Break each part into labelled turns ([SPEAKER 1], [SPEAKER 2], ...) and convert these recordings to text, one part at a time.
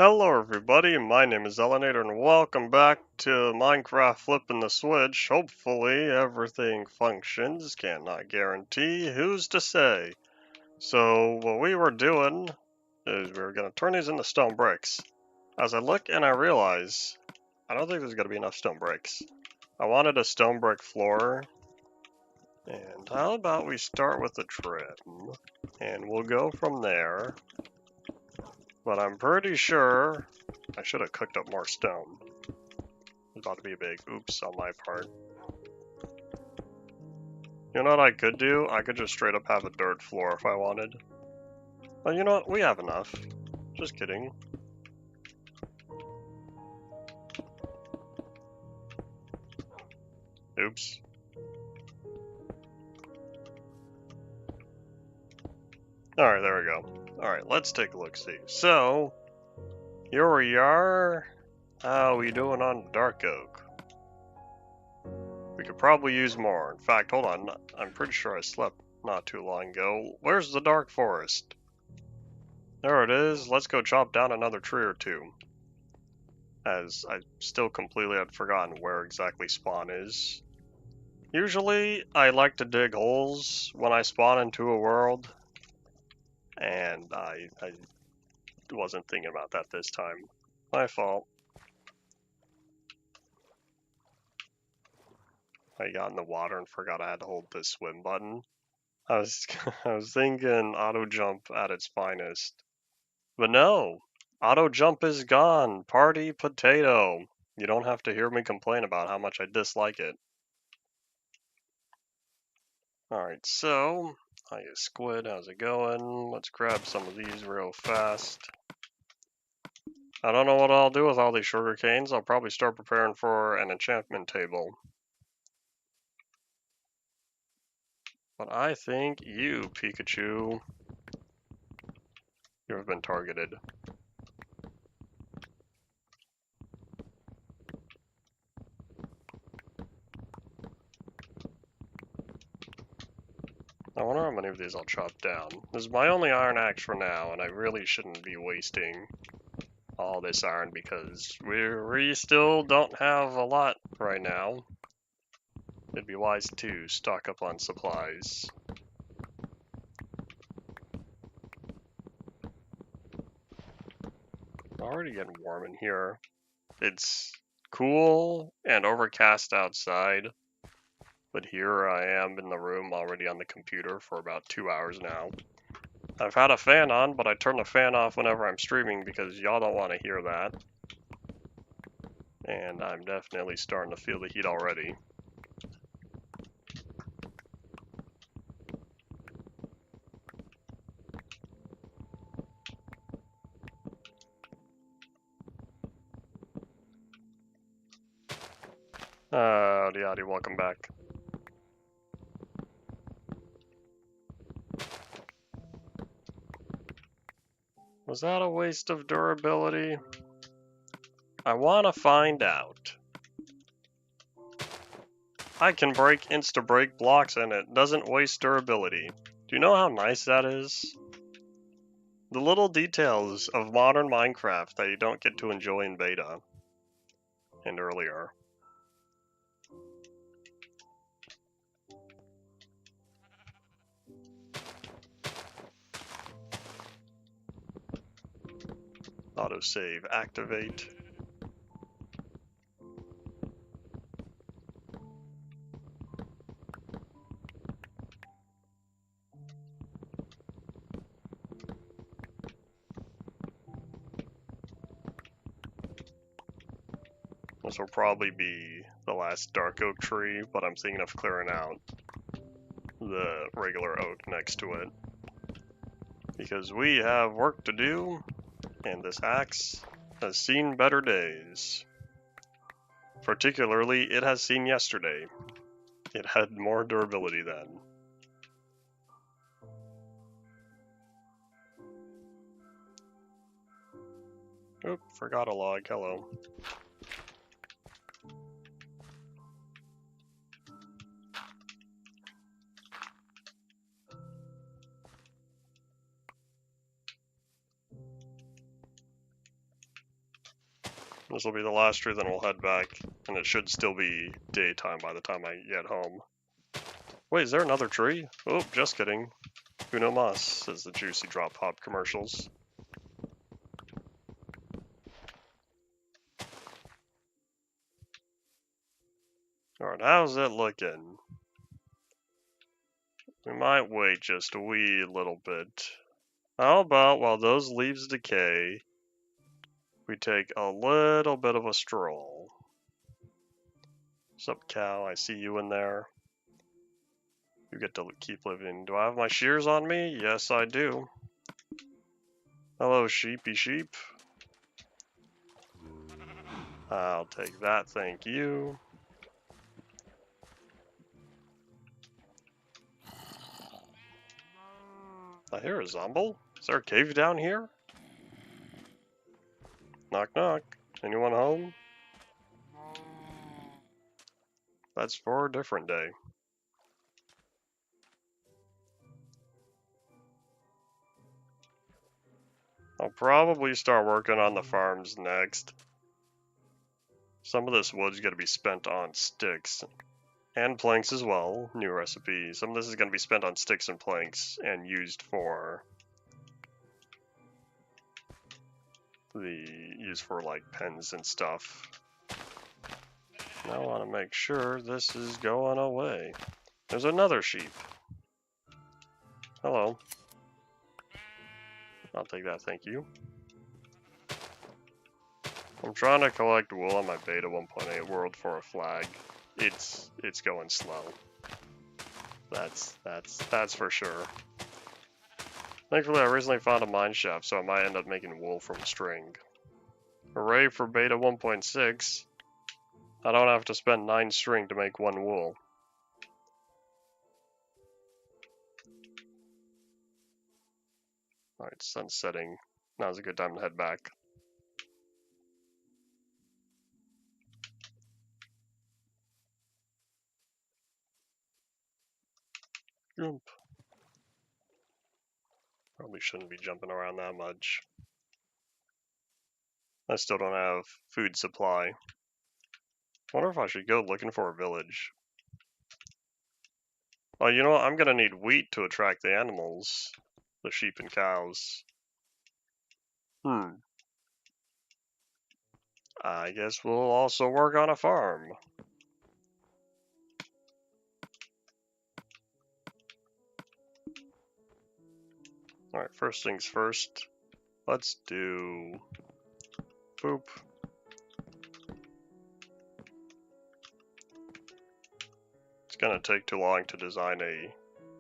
[SPEAKER 1] Hello everybody, my name is Elenator and welcome back to Minecraft Flipping the Switch. Hopefully everything functions, cannot guarantee, who's to say. So what we were doing is we were going to turn these into stone bricks. As I look and I realize, I don't think there's going to be enough stone bricks. I wanted a stone brick floor, and how about we start with the trim, and we'll go from there. But I'm pretty sure I should have cooked up more stone. It's about to be a big oops on my part. You know what I could do? I could just straight up have a dirt floor if I wanted. But you know what? We have enough. Just kidding. Oops. Alright, there we go. Alright, let's take a look-see. So, here we are. How are we doing on dark oak? We could probably use more. In fact, hold on. I'm pretty sure I slept not too long ago. Where's the dark forest? There it is. Let's go chop down another tree or two. As I still completely had forgotten where exactly spawn is. Usually, I like to dig holes when I spawn into a world, and I wasn't thinking about that this time. My fault. I got in the water and forgot I had to hold the swim button. I was I was thinking auto jump at its finest, but no, auto jump is gone. Party potato. You don't have to hear me complain about how much I dislike it. Alright, so, hiya squid, how's it going? Let's grab some of these real fast. I don't know what I'll do with all these sugar canes. I'll probably start preparing for an enchantment table. But I think you, Pikachu, you have been targeted. I wonder how many of these I'll chop down. This is my only iron axe for now, and I really shouldn't be wasting all this iron because we still don't have a lot right now. It'd be wise to stock up on supplies. Already getting warm in here. It's cool and overcast outside, but here I am in the room already on the computer for about 2 hours now. I've had a fan on, but I turn the fan off whenever I'm streaming because y'all don't want to hear that. And I'm definitely starting to feel the heat already. Howdy, welcome back. Was that a waste of durability? I want to find out. I can break insta-break blocks and it doesn't waste durability. Do you know how nice that is? The little details of modern Minecraft that you don't get to enjoy in beta and earlier. Autosave activate. This will probably be the last dark oak tree, but I'm thinking of clearing out the regular oak next to it. Because we have work to do, and this axe has seen better days. Particularly, it has seen yesterday. It had more durability then. Oop, forgot a log, hello. This will be the last tree, then we'll head back, and it should still be daytime by the time I get home. Wait, is there another tree? Oh, just kidding. Uno mas, says the Juicy Drop Pop commercials. Alright, how's it looking? We might wait just a wee little bit. How about while those leaves decay, we take a little bit of a stroll. Sup, cow? I see you in there. You get to keep living. Do I have my shears on me? Yes, I do. Hello, sheepy sheep. I'll take that, thank you. I hear a zomble. Is there a cave down here? Knock knock. Anyone home? That's for a different day. I'll probably start working on the farms next. Some of this wood's gonna be spent on sticks and planks as well. New recipe. Some of this is gonna be spent on sticks and planks and used for like pens and stuff. Now I want to make sure this is going away. There's another sheep. Hello. I'll take that, thank you. I'm trying to collect wool on my beta 1.8 world for a flag. It's going slow. That's for sure. Thankfully, I recently found a mine shaft, so I might end up making wool from string. Hooray for beta 1.6. I don't have to spend 9 string to make 1 wool. Alright, sun's setting. Now's a good time to head back. Jump. Probably shouldn't be jumping around that much. I still don't have food supply. Wonder if I should go looking for a village. Oh, you know what? I'm gonna need wheat to attract the animals. The sheep and cows. I guess we'll also work on a farm. Alright, first things first. Let's do... boop. It's gonna take too long to design a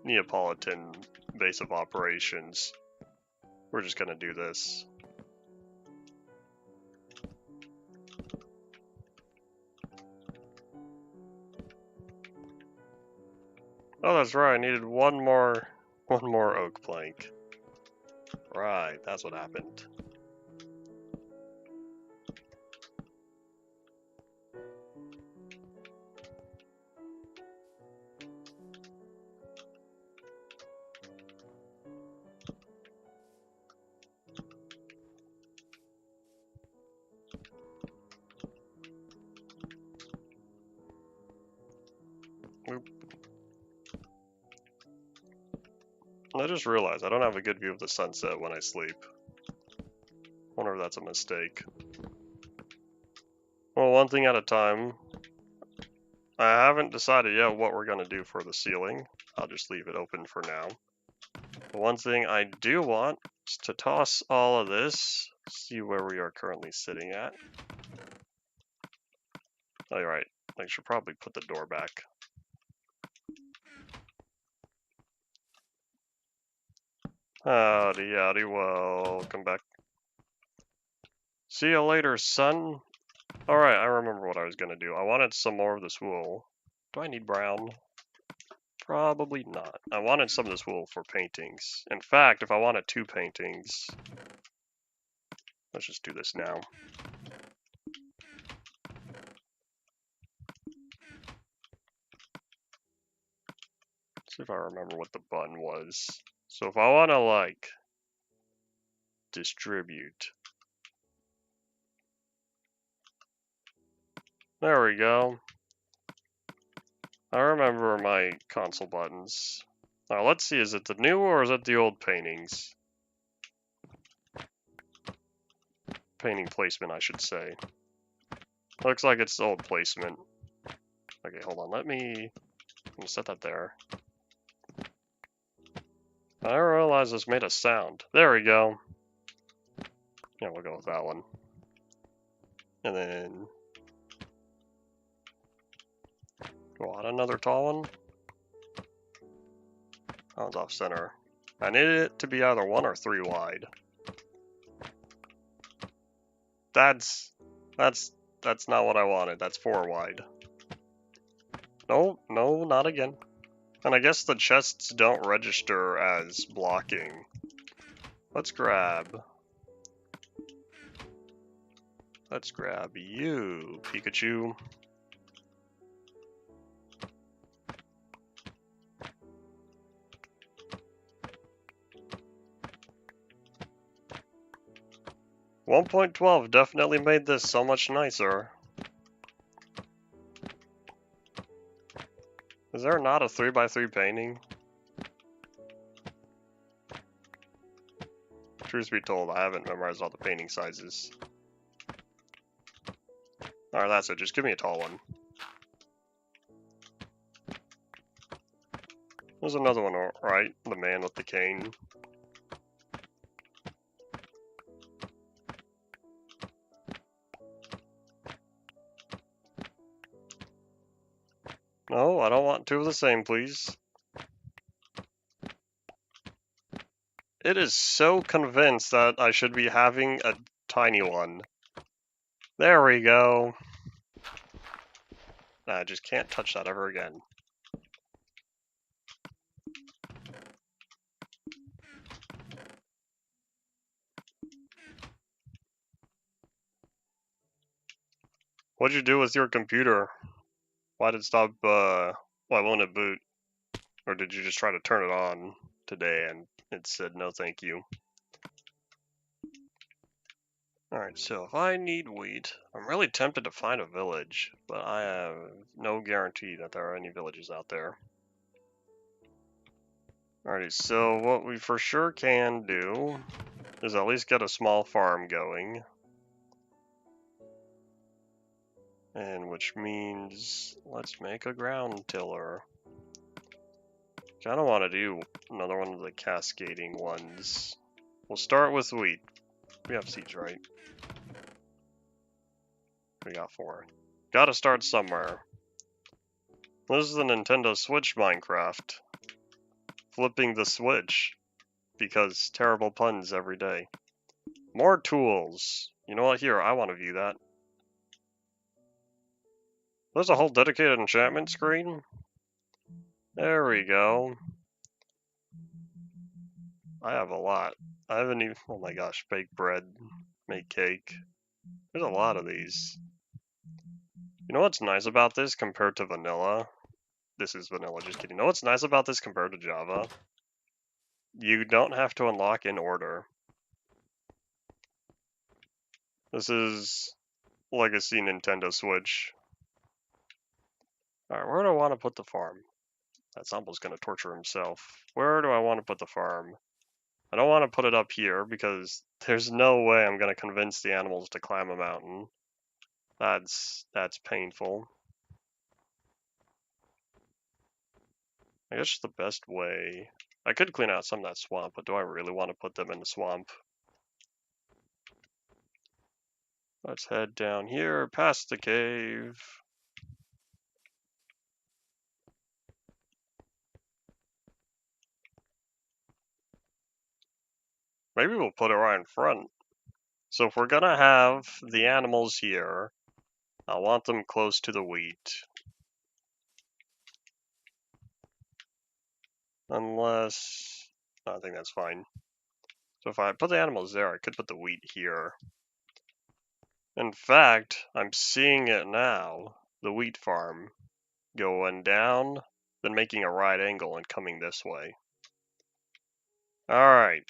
[SPEAKER 1] Neapolitan base of operations. We're just gonna do this. Oh, that's right, I needed one more oak plank. Right, that's what happened. Oop. I just realized I don't have a good view of the sunset when I sleep. Wonder if that's a mistake. Well, one thing at a time. I haven't decided yet what we're going to do for the ceiling. I'll just leave it open for now. The one thing I do want is to toss all of this, see where we are currently sitting at. Oh, you're right. I should probably put the door back. Howdy, howdy, welcome back. See you later, son. Alright, I remember what I was going to do. I wanted some more of this wool. Do I need brown? Probably not. I wanted some of this wool for paintings. In fact, if I wanted 2 paintings, let's just do this now. See if I remember what the button was. So if I want to, like, distribute. There we go. I remember my console buttons. Now let's see, is it the new or is it the old paintings? Painting placement, I should say. Looks like it's the old placement. Okay, hold on, I'm gonna set that there. I realize this made a sound. There we go. Yeah, we'll go with that one. And then... go on another tall one. That one's off center. I need it to be either 1 or 3 wide. That's not what I wanted. That's 4 wide. No, not again. And I guess the chests don't register as blocking. Let's grab you, Pikachu. .12 definitely made this so much nicer. Is there not a 3x3 painting? Truth be told, I haven't memorized all the painting sizes. Alright, that's it. Just give me a tall one. There's another one, right? The man with the cane. No, I don't want 2 of the same, please. It is so convinced that I should be having a tiny one. There we go. I just can't touch that ever again. What'd you do with your computer? Why did it stop, why won't it boot? Or did you just try to turn it on today and it said no thank you? Alright, so if I need wheat, I'm really tempted to find a village, but I have no guarantee that there are any villages out there. Alrighty, so what we for sure can do is at least get a small farm going. And which means let's make a ground tiller. Kinda wanna do another one of the cascading ones. We'll start with wheat. We have seeds, right? We got 4. Gotta start somewhere. This is the Nintendo Switch Minecraft. Flipping the Switch. Because terrible puns every day. More tools. You know what? Here, I want to view that. There's a whole dedicated enchantment screen. There we go. I have a lot. I haven't even... oh my gosh, bake bread, make cake. There's a lot of these. You know what's nice about this compared to vanilla? This is vanilla, just kidding. You know what's nice about this compared to Java? You don't have to unlock in order. This is Legacy Nintendo Switch. Alright, where do I want to put the farm? That Zomble's gonna torture himself. Where do I want to put the farm? I don't want to put it up here because there's no way I'm gonna convince the animals to climb a mountain. That's painful. I guess the best way... I could clean out some of that swamp, but do I really want to put them in the swamp? Let's head down here, past the cave. Maybe we'll put it right in front. So if we're gonna have the animals here, I want them close to the wheat. Unless... I think that's fine. So if I put the animals there, I could put the wheat here. In fact, I'm seeing it now. The wheat farm going down, then making a right angle and coming this way. Alright.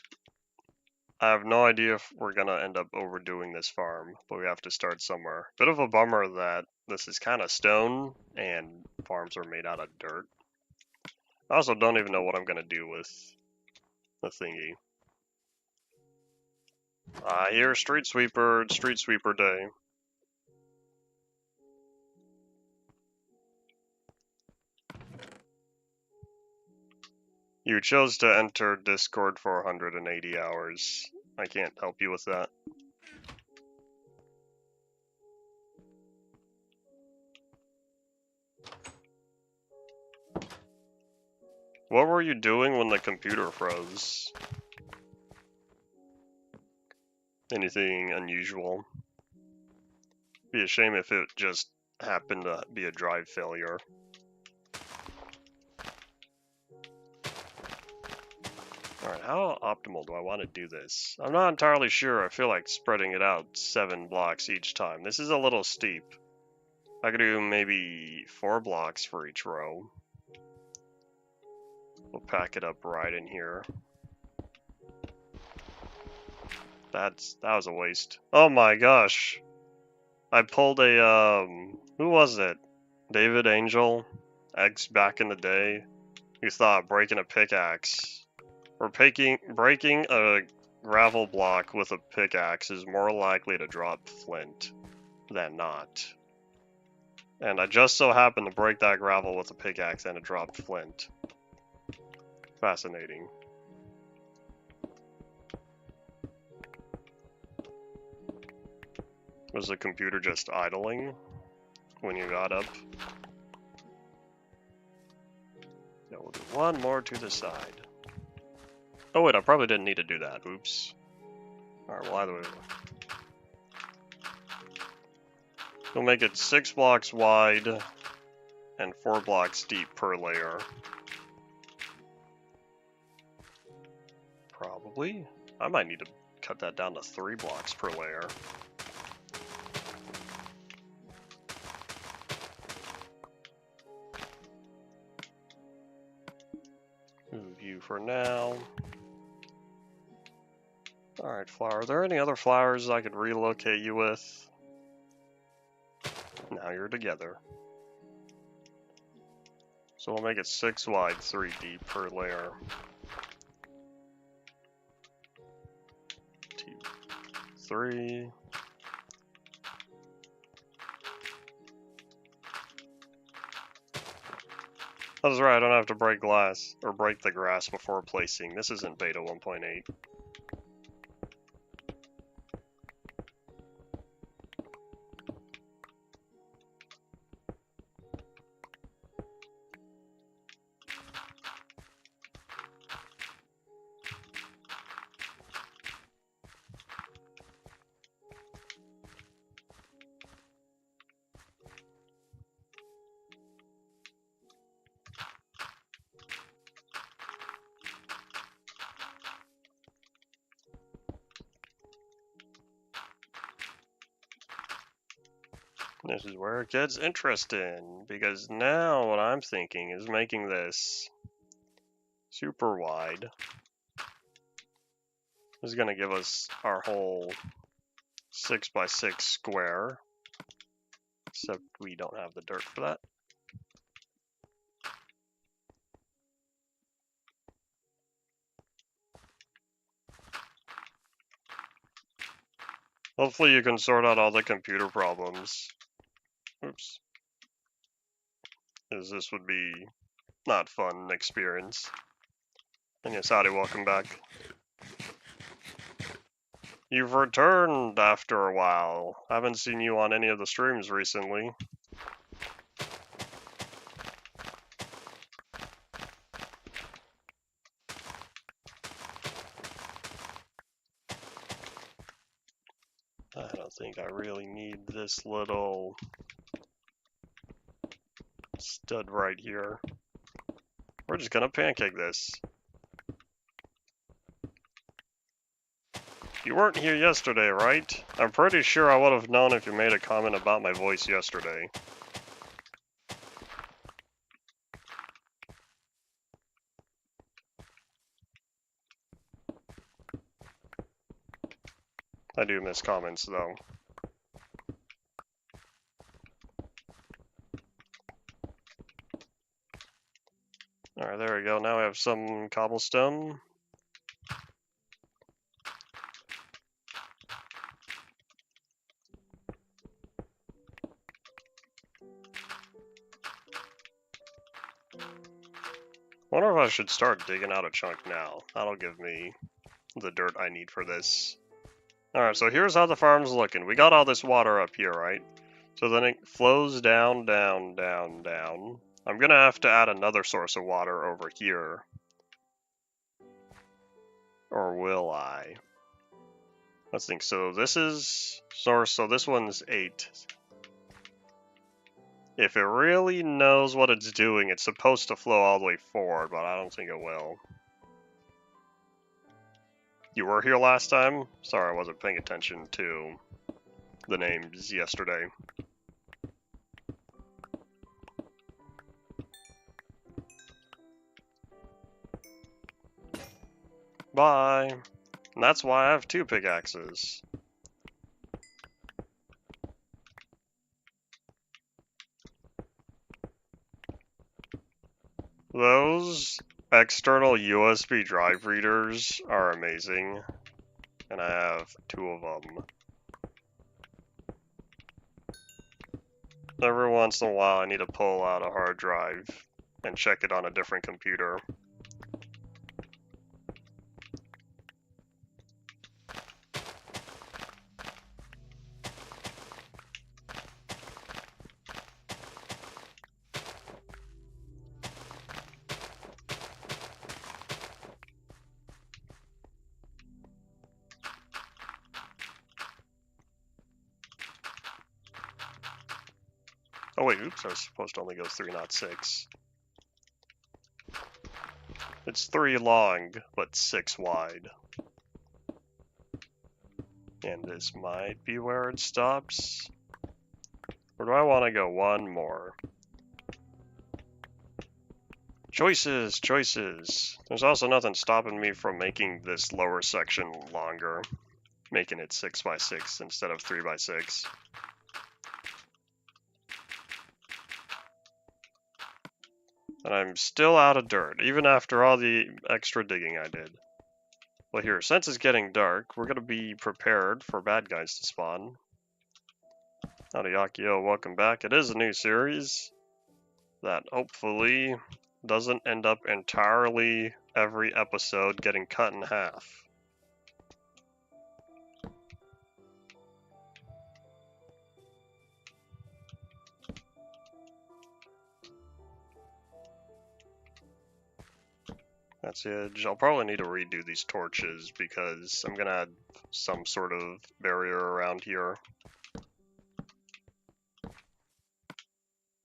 [SPEAKER 1] I have no idea if we're gonna end up overdoing this farm, but we have to start somewhere. Bit of a bummer that this is kind of stone and farms are made out of dirt. I also don't even know what I'm gonna do with the thingy. Here's Street Sweeper, it's Street Sweeper Day. You chose to enter Discord for 180 hours. I can't help you with that. What were you doing when the computer froze? Anything unusual? Be a shame if it just happened to be a drive failure. Alright, how optimal do I want to do this? I'm not entirely sure. I feel like spreading it out 7 blocks each time. This is a little steep. I could do maybe 4 blocks for each row. We'll pack it up right in here. That was a waste. Oh my gosh. I pulled a, who was it? David Angel? X back in the day? Who thought breaking a pickaxe, or breaking a gravel block with a pickaxe is more likely to drop flint than not. And I just so happened to break that gravel with a pickaxe and it dropped flint. Fascinating. Was the computer just idling when you got up? Yeah, we'll do one more to the side. Oh wait, I probably didn't need to do that. Oops. Alright, well either way. We'll make it 6 blocks wide and 4 blocks deep per layer. Probably. I might need to cut that down to 3 blocks per layer. Move you for now. Alright, flower. Are there any other flowers I could relocate you with? Now you're together. So we'll make it 6 wide, 3 deep per layer. 2, 3. That's right, I don't have to break glass, or break the grass before placing. This isn't beta 1.8. This is where it gets interesting, because now what I'm thinking is making this super wide. This is going to give us our whole 6x6 square, except we don't have the dirt for that. Hopefully you can sort out all the computer problems. Oops. As this would be not fun experience. And yes, howdy, welcome back. You've returned after a while. I haven't seen you on any of the streams recently. I don't think I really need this little stud right here. We're just gonna pancake this. You weren't here yesterday, right? I'm pretty sure I would have known if you made a comment about my voice yesterday. I do miss comments though. Alright, there we go. Now we have some cobblestone. Wonder if I should start digging out a chunk now. That'll give me the dirt I need for this. Alright, so here's how the farm's looking. We got all this water up here, right? So then it flows down, down, down, down. I'm gonna have to add another source of water over here. Or will I? Let's think. So this is source, so this one's 8. If it really knows what it's doing, it's supposed to flow all the way forward, but I don't think it will. You were here last time? Sorry, I wasn't paying attention to the names yesterday. Bye! And that's why I have 2 pickaxes. Those external USB drive readers are amazing, and I have 2 of them. Every once in a while I need to pull out a hard drive and check it on a different computer. Oh wait, oops, I was supposed to only go 3, not 6. It's 3 long, but 6 wide. And this might be where it stops. Or do I want to go 1 more? Choices, choices. There's also nothing stopping me from making this lower section longer. Making it 6 by 6 instead of 3 by 6. And I'm still out of dirt, even after all the extra digging I did. Well here, since it's getting dark, we're going to be prepared for bad guys to spawn. Howdy Akio, welcome back. It is a new series that hopefully doesn't end up entirely every episode getting cut in half. That's it. I'll probably need to redo these torches because I'm gonna add some sort of barrier around here.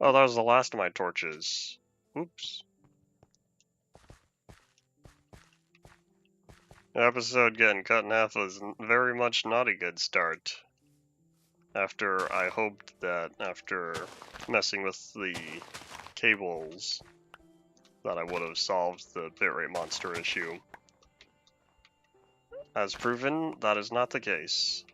[SPEAKER 1] Oh, that was the last of my torches. Oops. The episode getting cut in half was very much not a good start. After I hoped that after messing with the cables that I would have solved the bitrate monster issue. As proven, that is not the case.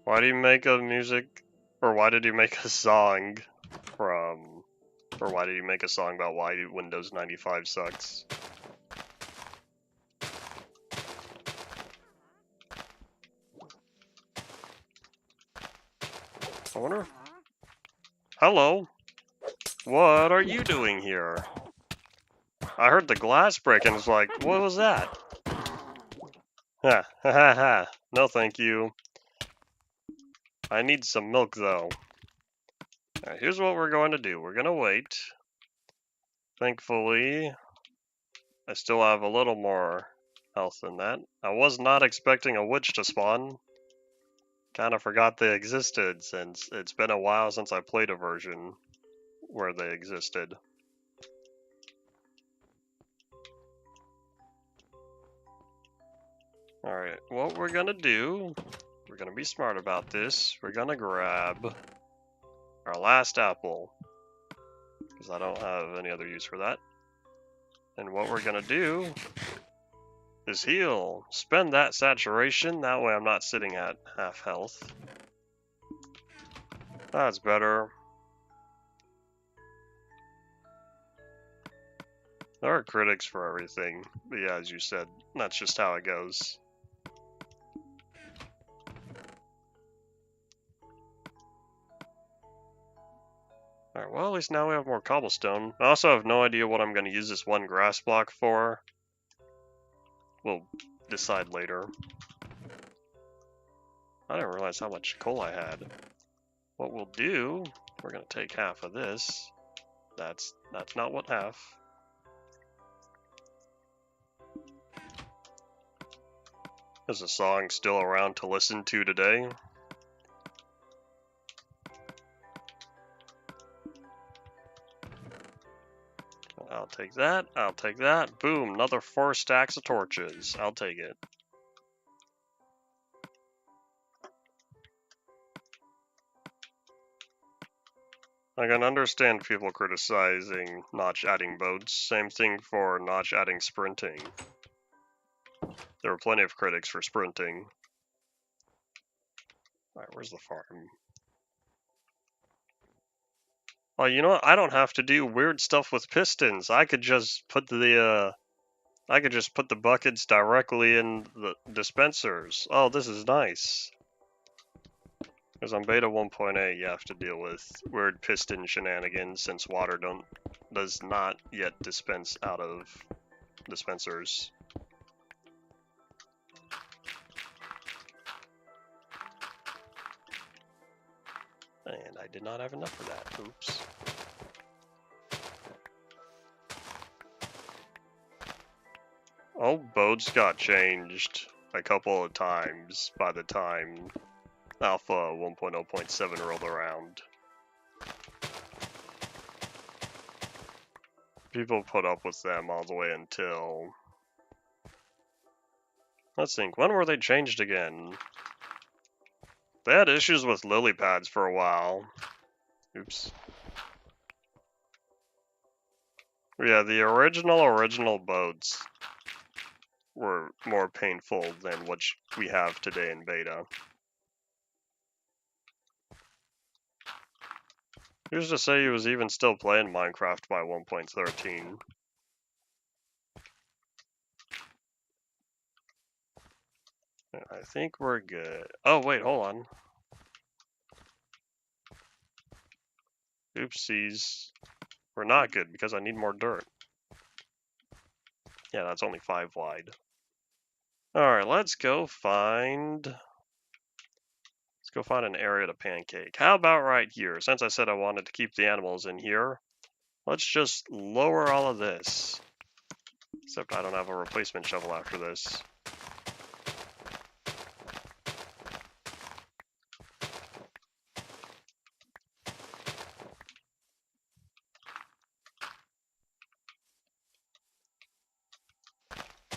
[SPEAKER 1] Why do you make a music, or why did you make a song from, or why did you make a song about why Windows 95 sucks? I wonder. Hello? What are you doing here? I heard the glass break and was like, what was that? Ha ha ha ha. No thank you. I need some milk though. Alright, here's what we're going to do. We're going to wait. Thankfully, I still have a little more health than that. I was not expecting a witch to spawn. Kind of forgot they existed since it's been a while since I played a version where they existed. Alright, what we're gonna do, we're gonna be smart about this. We're gonna grab our last apple. because I don't have any other use for that. And what we're gonna do is heal. Spend that saturation, that way I'm not sitting at half health. That's better. There are critics for everything, but yeah, as you said, that's just how it goes. Alright, well, at least now we have more cobblestone. I also have no idea what I'm going to use this one grass block for. We'll decide later. I didn't realize how much coal I had. What we'll do, we're going to take half of this. That's not what half. Is a song still around to listen to today? I'll take that, I'll take that. Boom, another 4 stacks of torches. I'll take it. I can understand people criticizing Notch adding boats. Same thing for Notch adding sprinting. There were plenty of critics for sprinting. Alright, where's the farm? Oh, you know what? I don't have to do weird stuff with pistons. I could just put the buckets directly in the dispensers. Oh, this is nice. Because on beta 1.8, you have to deal with weird piston shenanigans since water does not yet dispense out of dispensers. And I did not have enough for that. Oops. Oh, boats got changed a couple of times by the time Alpha 1.0.7 rolled around. People put up with them all the way until... Let's think, when were they changed again? They had issues with lily pads for a while. Oops. Yeah, the original boats were more painful than what we have today in beta. Who's to say he was even still playing Minecraft by 1.13? I think we're good. Oh, wait, hold on. Oopsies. We're not good because I need more dirt. Yeah, that's only 5 wide. Alright, let's go find an area to pancake. How about right here? Since I said I wanted to keep the animals in here, let's just lower all of this. Except I don't have a replacement shovel after this.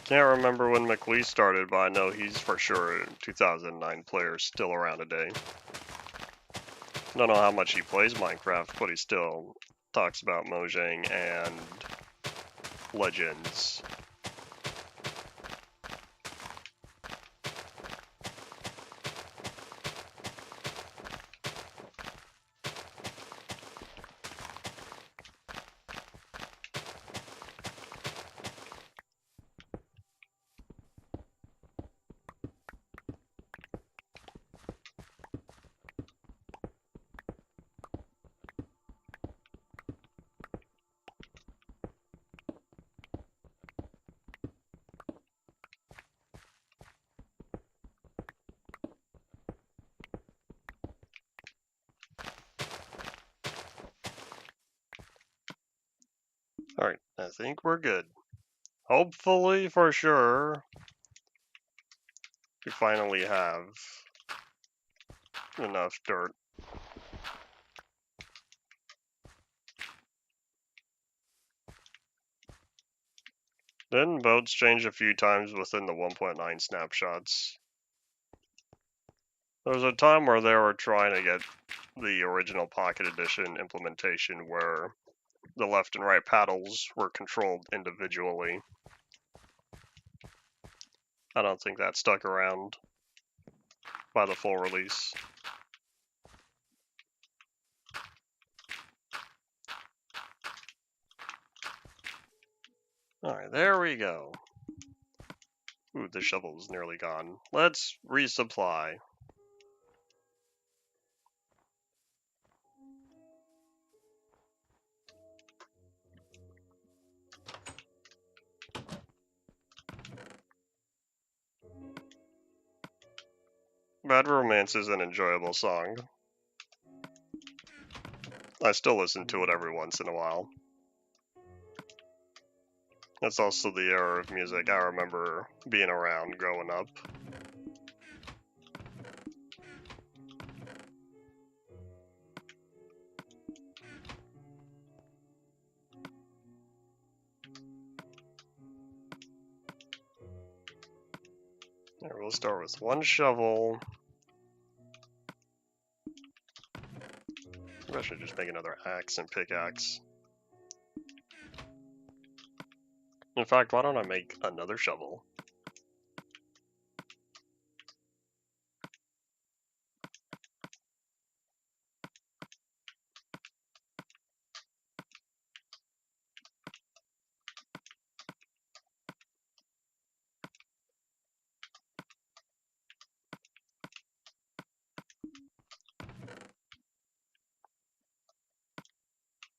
[SPEAKER 1] Can't remember when McLeese started, but I know he's for sure a 2009 player still around today. Don't know how much he plays Minecraft, but he still talks about Mojang and Legends. Alright, I think we're good. Hopefully, for sure, we finally have enough dirt. Didn't boats change a few times within the 1.9 snapshots? There was a time where they were trying to get the original Pocket Edition implementation where the left and right paddles were controlled individually. I don't think that stuck around by the full release. Alright, there we go. Ooh, the shovel's nearly gone. Let's resupply. Bad Romance is an enjoyable song. I still listen to it every once in a while. That's also the era of music I remember being around growing up. Alright, we'll start with one shovel. Maybe I should just make another axe and pickaxe. In fact, why don't I make another shovel?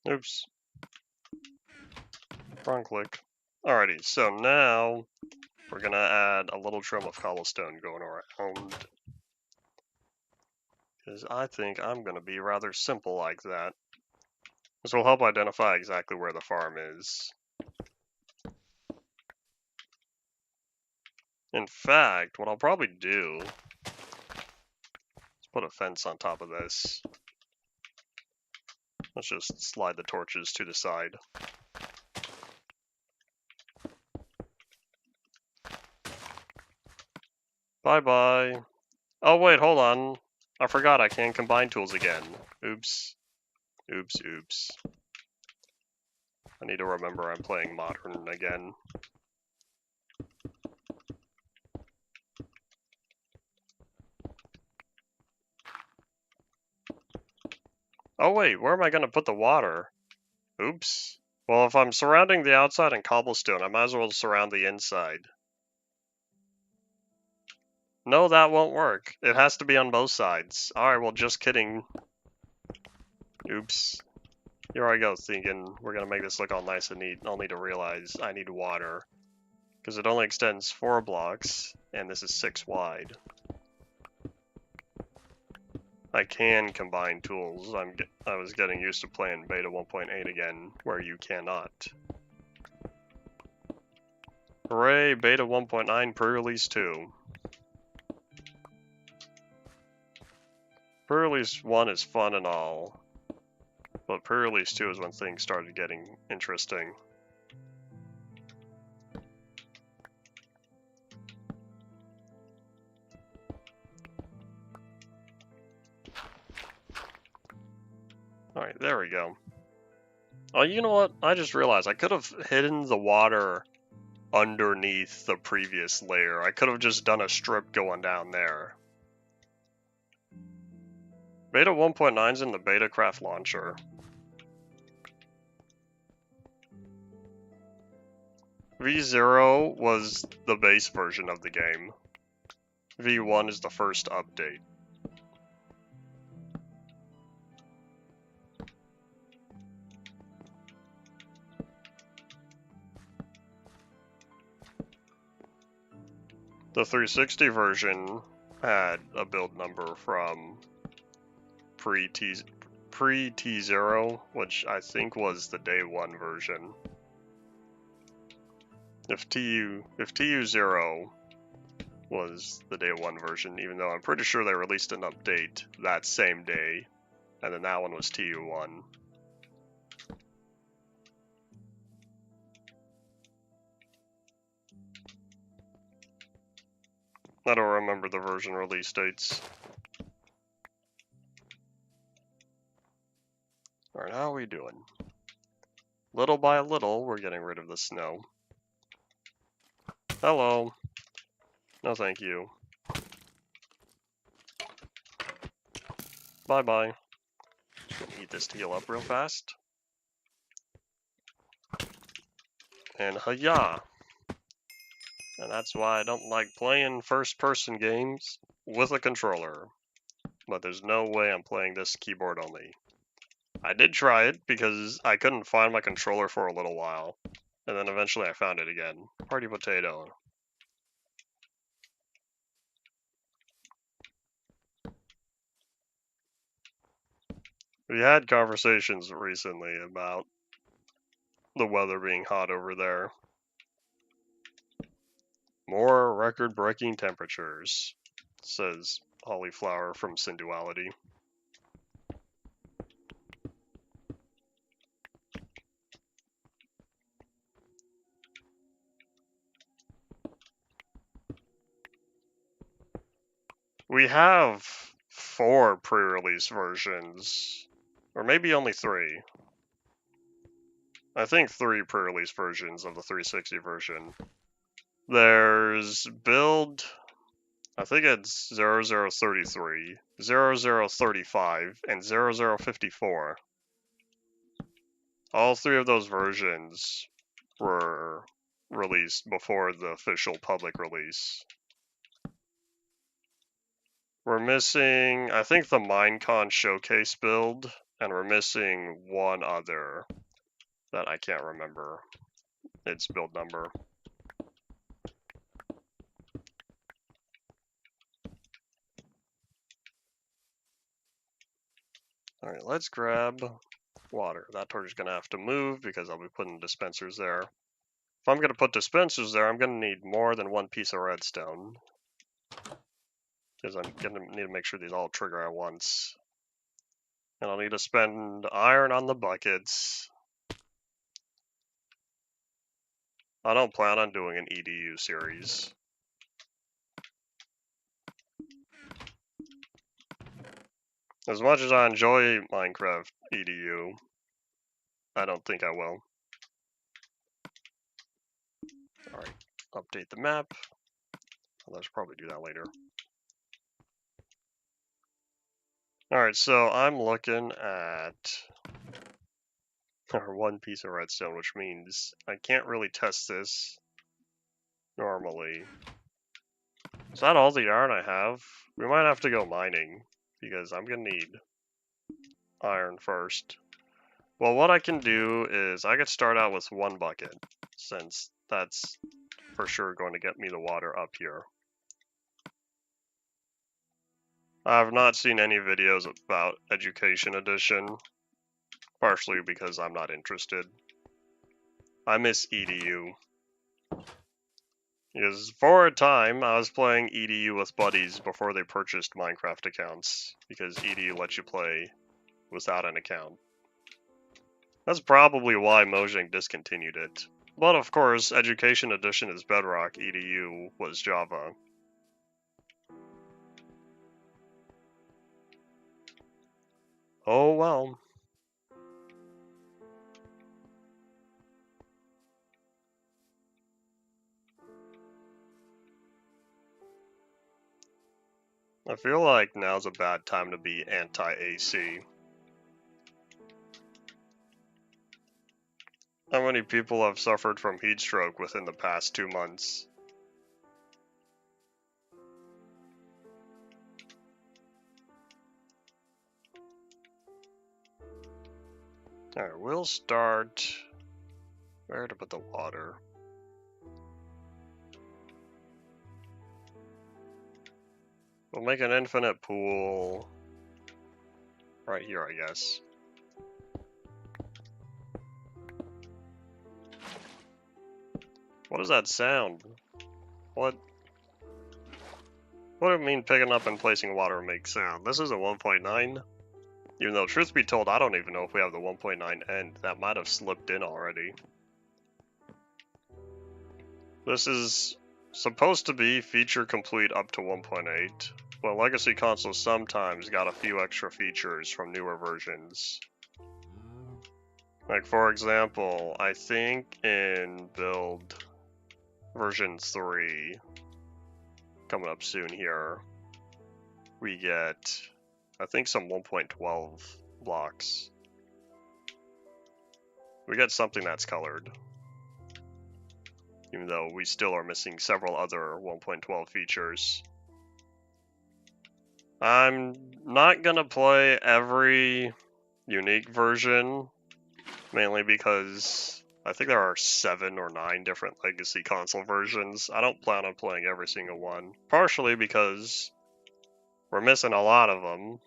[SPEAKER 1] Oops. Wrong click. Alrighty, so now we're gonna add a little trim of cobblestone going around. Because I think I'm gonna be rather simple like that. This will help identify exactly where the farm is. In fact, what I'll probably do is put a fence on top of this. Let's just slide the torches to the side. Bye-bye. Oh wait, hold on. I forgot I can't combine tools again. Oops. Oops, oops. I need to remember I'm playing Modern again. Oh wait, where am I gonna put the water? Oops. Well, if I'm surrounding the outside in cobblestone, I might as well surround the inside. No, that won't work. It has to be on both sides. Alright, well, just kidding. Oops. Here I go, thinking we're gonna make this look all nice and neat, only to realize I need water. Because it only extends 4 blocks, and this is 6 wide. I can combine tools. I was getting used to playing beta 1.8 again, where you cannot. Hooray, beta 1.9 pre-release 2. Pre-release 1 is fun and all, but pre-release 2 is when things started getting interesting. Alright, there we go. Oh, you know what? I just realized I could have hidden the water underneath the previous layer. I could have just done a strip going down there. Beta 1.9 is in the Betacraft launcher. V0 was the base version of the game. V1 is the first update. The 360 version had a build number from pre-T0, which I think was the day 1 version. If TU0 was the day 1 version, even though I'm pretty sure they released an update that same day, and then that one was TU1. I don't remember the version release dates. Alright, how are we doing? Little by little, we're getting rid of the snow. Hello. No thank you. Bye-bye. Eat this to heal up real fast. And hiya! And that's why I don't like playing first-person games with a controller. But there's no way I'm playing this keyboard only. I did try it because I couldn't find my controller for a little while. And then eventually I found it again. Party potato. We had conversations recently about the weather being hot over there. More record-breaking temperatures, says Hollyflower from Synduality. We have 4 pre-release versions, or maybe only 3. I think 3 pre-release versions of the 360 version. There's build, I think it's 0033, 0035, and 0054. All 3 of those versions were released before the official public release. We're missing, I think, the Minecon Showcase build, and we're missing one other that I can't remember its build number. Alright, let's grab water. That torch is going to have to move because I'll be putting dispensers there. If I'm going to put dispensers there, I'm going to need more than 1 piece of redstone. Because I'm going to need to make sure these all trigger at once. And I'll need to spend iron on the buckets. I don't plan on doing an EDU series. As much as I enjoy Minecraft EDU, I don't think I will. Alright, update the map. I should probably do that later. Alright, so I'm looking at our 1 piece of redstone, which means I can't really test this normally. Is that all the iron I have? We might have to go mining, because I'm gonna need iron first. Well, what I can do is I could start out with 1 bucket, since that's for sure going to get me the water up here. I've not seen any videos about Education Edition, partially because I'm not interested. I miss EDU. Because for a time, I was playing EDU with buddies before they purchased Minecraft accounts, because EDU lets you play without an account. That's probably why Mojang discontinued it. But of course, Education Edition is Bedrock, EDU was Java. Oh well. I feel like now's a bad time to be anti-AC. How many people have suffered from heat stroke within the past 2 months? Alright, we'll start... Where to put the water? We'll make an infinite pool right here, I guess. What is that sound? What do it mean picking up and placing water makes sound? This is a 1.9? Even though, truth be told, I don't even know if we have the 1.9 end. That might have slipped in already. This is supposed to be feature complete up to 1.8, but Legacy consoles sometimes got a few extra features from newer versions. Like, for example, I think in build version 3, coming up soon here, we get, I think, some 1.12 blocks. We get something that's colored, even though we still are missing several other 1.12 features. I'm not gonna play every unique version, mainly because I think there are 7 or 9 different legacy console versions. I don't plan on playing every single one, partially because we're missing a lot of them,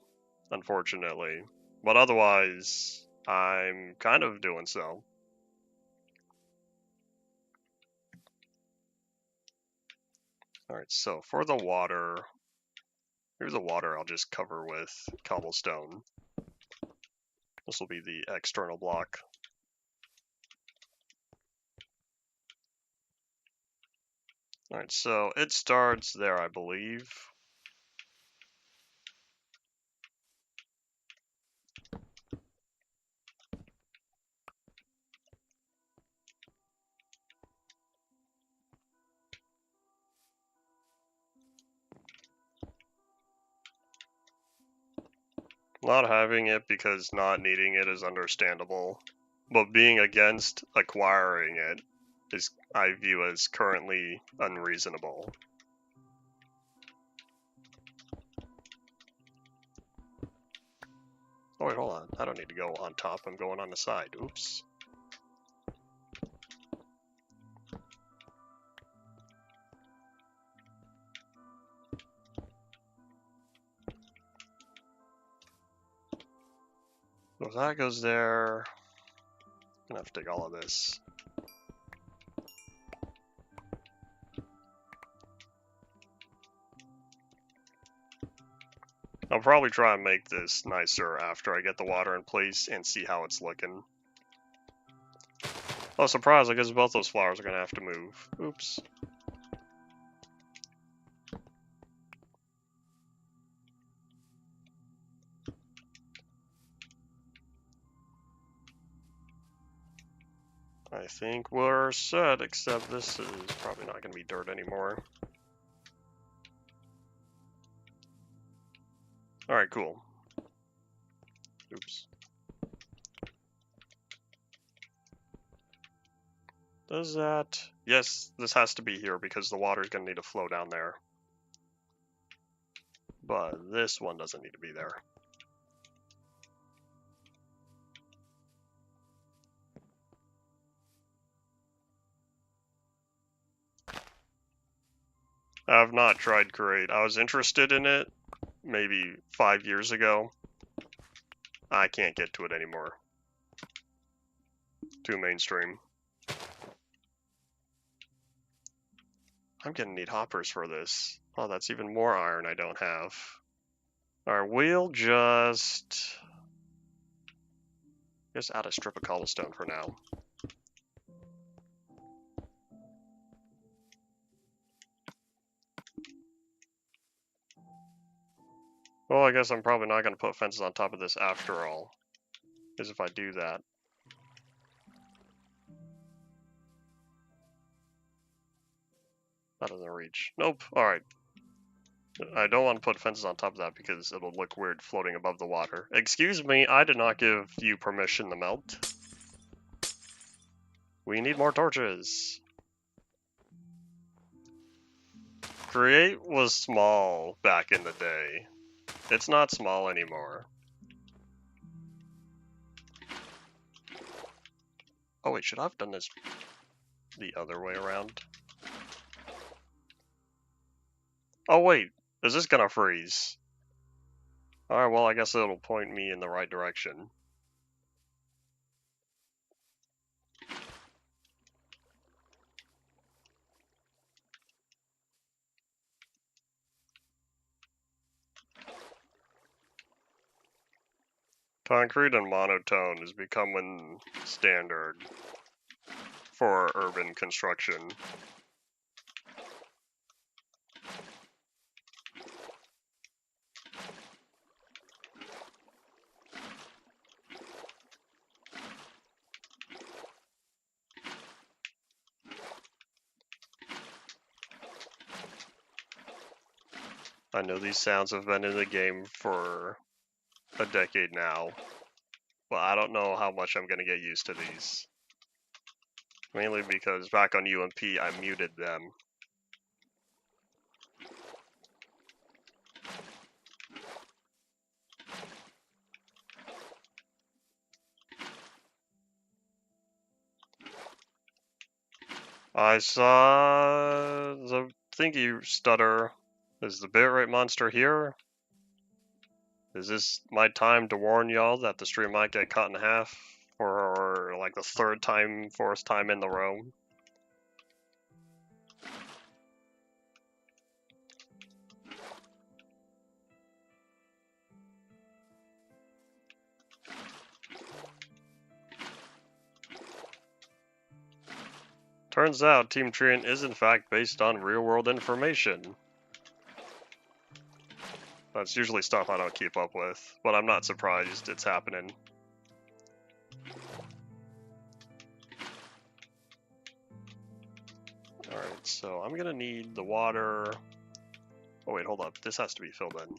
[SPEAKER 1] unfortunately. But otherwise, I'm kind of doing so. Alright, so for the water, here's the water I'll just cover with cobblestone. This will be the external block. Alright, so it starts there, I believe. Not having it because not needing it is understandable, but being against acquiring it is, I view as currently unreasonable. Oh wait, hold on. I don't need to go on top, I'm going on the side. Oops. So if that goes there, I'm gonna have to take all of this. I'll probably try and make this nicer after I get the water in place and see how it's looking. Oh, surprise, I guess both those flowers are gonna have to move. Oops. I think we're set, except this is probably not gonna be dirt anymore. Alright, cool. Oops. Does that... Yes, this has to be here because the water's gonna need to flow down there. But this one doesn't need to be there. I have not tried Create. I was interested in it maybe 5 years ago. I can't get to it anymore. Too mainstream. I'm gonna need hoppers for this. Oh, that's even more iron I don't have. Alright, we'll just add a strip of cobblestone for now. Well, I guess I'm probably not going to put fences on top of this after all. Because if I do that... That doesn't reach. Nope, alright. I don't want to put fences on top of that because it'll look weird floating above the water. Excuse me, I did not give you permission to melt. We need more torches. Create was small back in the day. It's not small anymore. Oh wait, should I have done this the other way around? Oh wait, is this gonna freeze? Alright, well I guess it'll point me in the right direction. Concrete and monotone is becoming standard for urban construction. I know these sounds have been in the game for a decade now, but I don't know how much I'm gonna get used to these. Mainly because back on UMP, I muted them. I saw the thingy stutter. Is the bitrate monster here? Is this my time to warn y'all that the stream might get cut in half for like the third time, fourth time in the row? Turns out Team Treant is in fact based on real-world information. That's usually stuff I don't keep up with, but I'm not surprised it's happening. Alright, so I'm gonna need the water. Oh wait, hold up. This has to be filled in.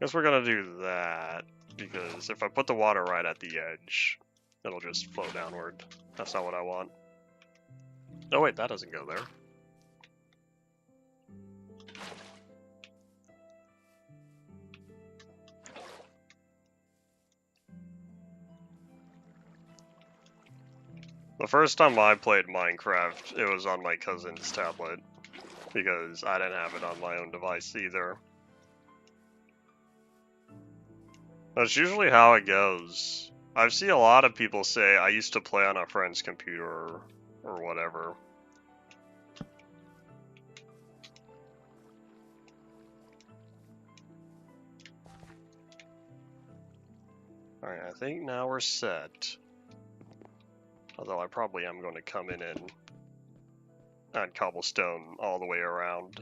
[SPEAKER 1] Guess we're gonna do that, because if I put the water right at the edge, it'll just flow downward. That's not what I want. Oh wait, that doesn't go there. The first time I played Minecraft, it was on my cousin's tablet, because I didn't have it on my own device either. That's usually how it goes. I've seen a lot of people say, I used to play on a friend's computer, or whatever. Alright, I think now we're set. Although I probably am going to come in and add cobblestone all the way around.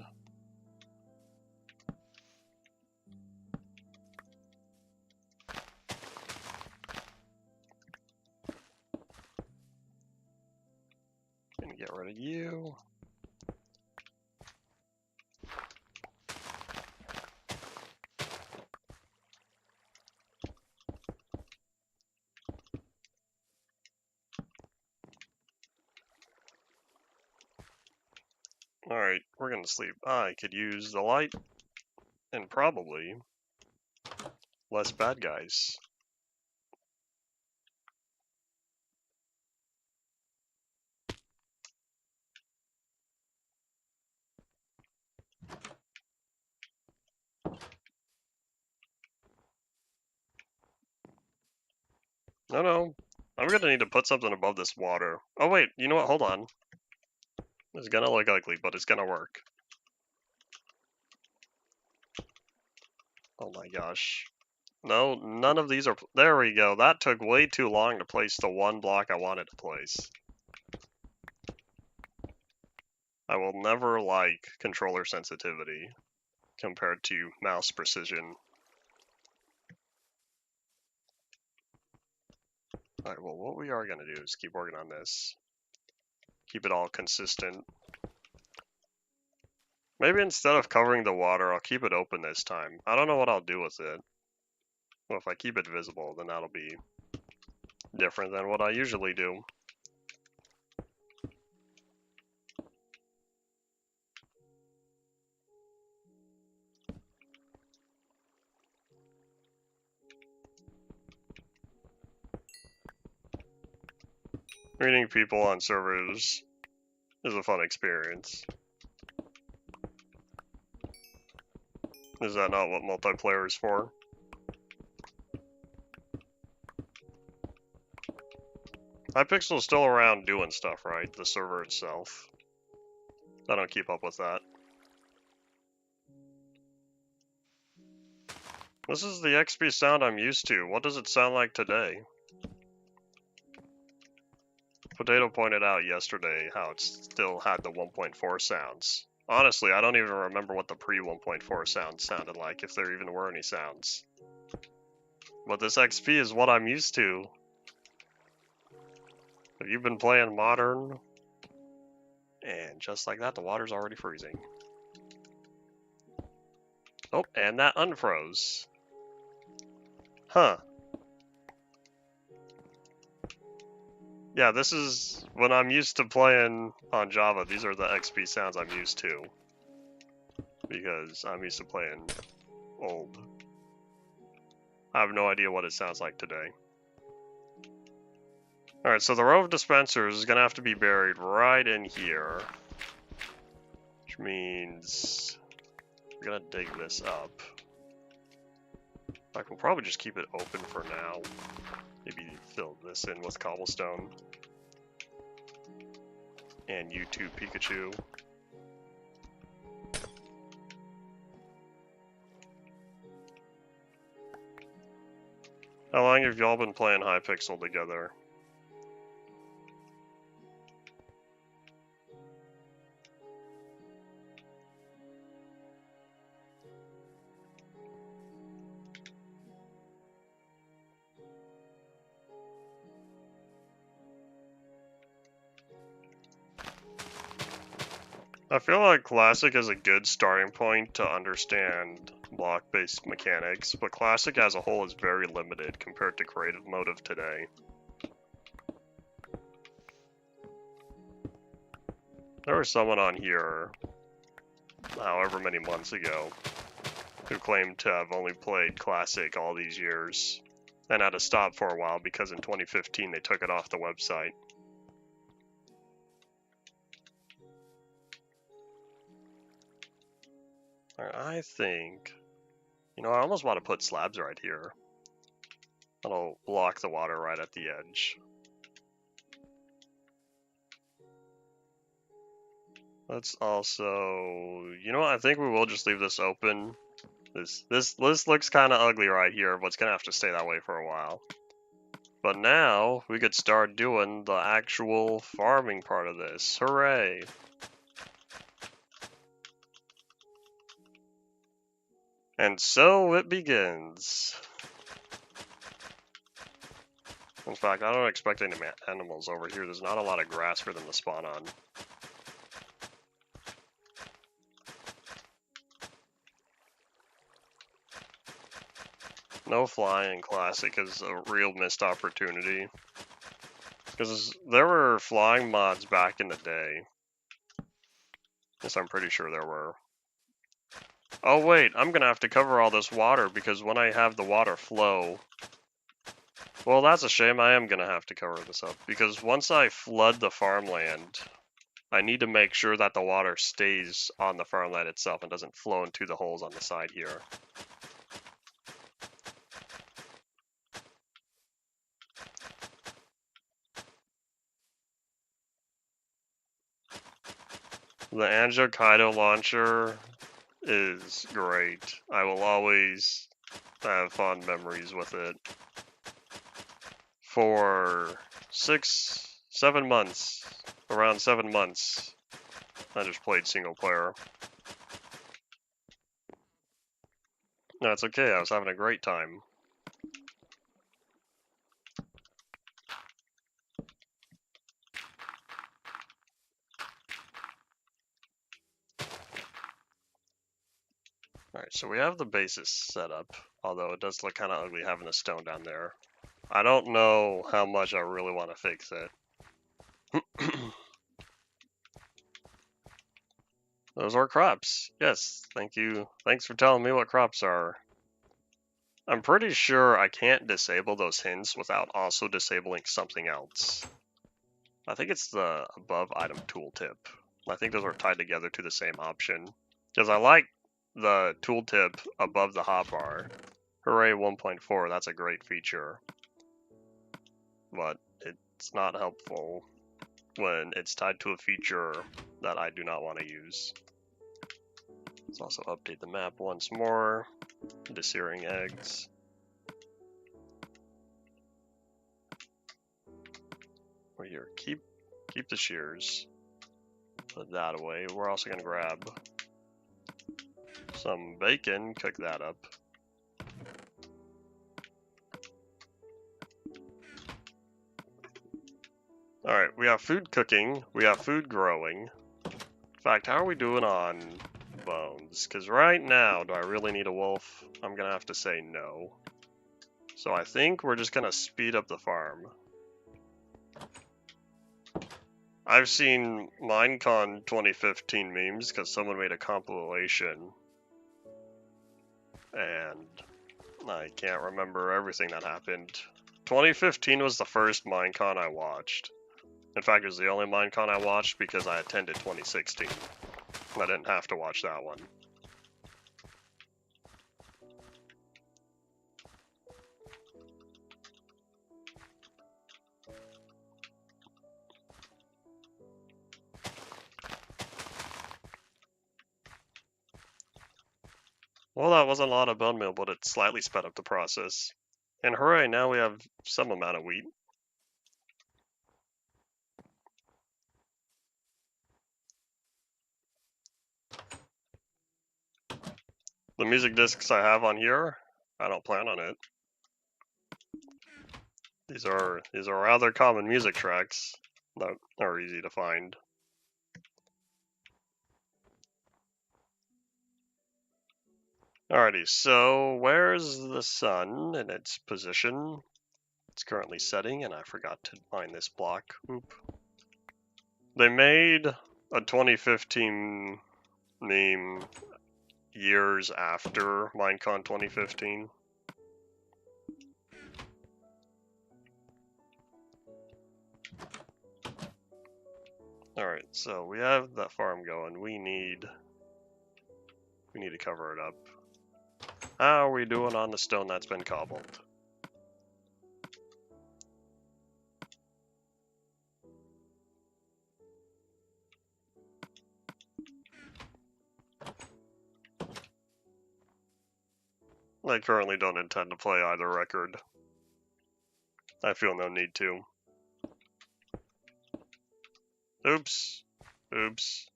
[SPEAKER 1] Gonna get rid of you. Alright, we're gonna sleep. I could use the light, and probably less bad guys. No, I'm gonna need to put something above this water. Oh wait, you know what, hold on. It's gonna look ugly, but it's gonna work. Oh my gosh. No, none of these are... There we go. That took way too long to place the one block I wanted to place. I will never like controller sensitivity compared to mouse precision. Alright, well, what we are going to do is keep working on this. Keep it all consistent. Maybe instead of covering the water, I'll keep it open this time. I don't know what I'll do with it. Well, if I keep it visible, then that'll be different than what I usually do. Meeting people on servers is a fun experience. Is that not what multiplayer is for? Hypixel's still around doing stuff, right? The server itself. I don't keep up with that. This is the XP sound I'm used to. What does it sound like today? Potato pointed out yesterday how it still had the 1.4 sounds. Honestly, I don't even remember what the pre-1.4 sounds sounded like, if there even were any sounds. But this XP is what I'm used to. Have you been playing Modern? And just like that, the water's already freezing. Oh, and that unfroze. Huh. Yeah, this is when I'm used to playing on Java. These are the XP sounds I'm used to. Because I'm used to playing old. I have no idea what it sounds like today. Alright, so the row of dispensers is gonna have to be buried right in here. Which means we're gonna dig this up. I can probably just keep it open for now. Maybe fill this in with cobblestone. And you too, Pikachu. How long have y'all been playing Hypixel together? I feel like Classic is a good starting point to understand block-based mechanics, but Classic as a whole is very limited compared to creative mode of today. There was someone on here, however many months ago, who claimed to have only played Classic all these years, and had to stop for a while because in 2015 they took it off the website. I think, you know, I almost want to put slabs right here. That'll block the water right at the edge. Let's also, you know what, I think we will just leave this open. This looks kind of ugly right here, but it's gonna have to stay that way for a while. But now, we could start doing the actual farming part of this. Hooray! And so it begins. In fact, I don't expect any animals over here. There's not a lot of grass for them to spawn on. No flying in Classic is a real missed opportunity. Because there were flying mods back in the day. Yes, I'm pretty sure there were. Oh wait, I'm gonna have to cover all this water because when I have the water flow... Well, that's a shame. I am gonna have to cover this up because once I flood the farmland, I need to make sure that the water stays on the farmland itself and doesn't flow into the holes on the side here. The Anjo Kaido launcher is great. I will always have fond memories with it. For 7 months, around 7 months, I just played single player. No, it's okay, I was having a great time. Alright, so we have the basis set up, although it does look kind of ugly having the stone down there. I don't know how much I really want to fix it. Those are crops. Yes, thank you. Thanks for telling me what crops are. I'm pretty sure I can't disable those hints without also disabling something else. I think it's the above item tooltip. I think those are tied together to the same option. Because I like the tooltip above the hotbar. Hooray 1.4, that's a great feature. But it's not helpful when it's tied to a feature that I do not want to use. Let's also update the map once more. The searing eggs. We're here. Keep the shears. Put that away. We're also gonna grab some bacon, cook that up. Alright, we have food cooking, we have food growing. In fact, how are we doing on bones? Because right now, do I really need a wolf? I'm gonna have to say no. So I think we're just gonna speed up the farm. I've seen Minecon 2015 memes because someone made a compilation. And I can't remember everything that happened. 2015 was the first Minecon I watched. In fact, it was the only Minecon I watched because I attended 2016. I didn't have to watch that one. Well, that wasn't a lot of bone meal, but it slightly sped up the process. And hooray, now we have some amount of wheat. The music discs I have on here, I don't plan on it. These are rather common music tracks that are easy to find. Alrighty, so where's the sun in its position? It's currently setting, and I forgot to mine this block. Oop. They made a 2015 meme years after Minecon 2015. Alright, so we have that farm going. We need to cover it up. How are we doing on the stone that's been cobbled? I currently don't intend to play either record. I feel no need to. Oops. Oops.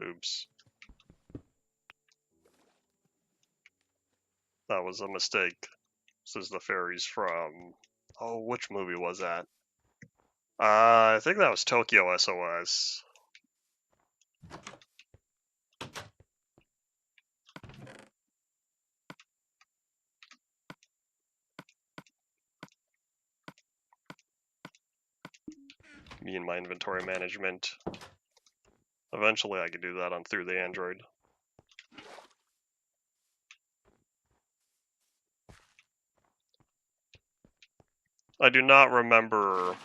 [SPEAKER 1] Oops. That was a mistake. This is the fairies from... Oh, which movie was that? I think that was Tokyo SOS. Me and my inventory management. Eventually I could do that on through the Android. I do not remember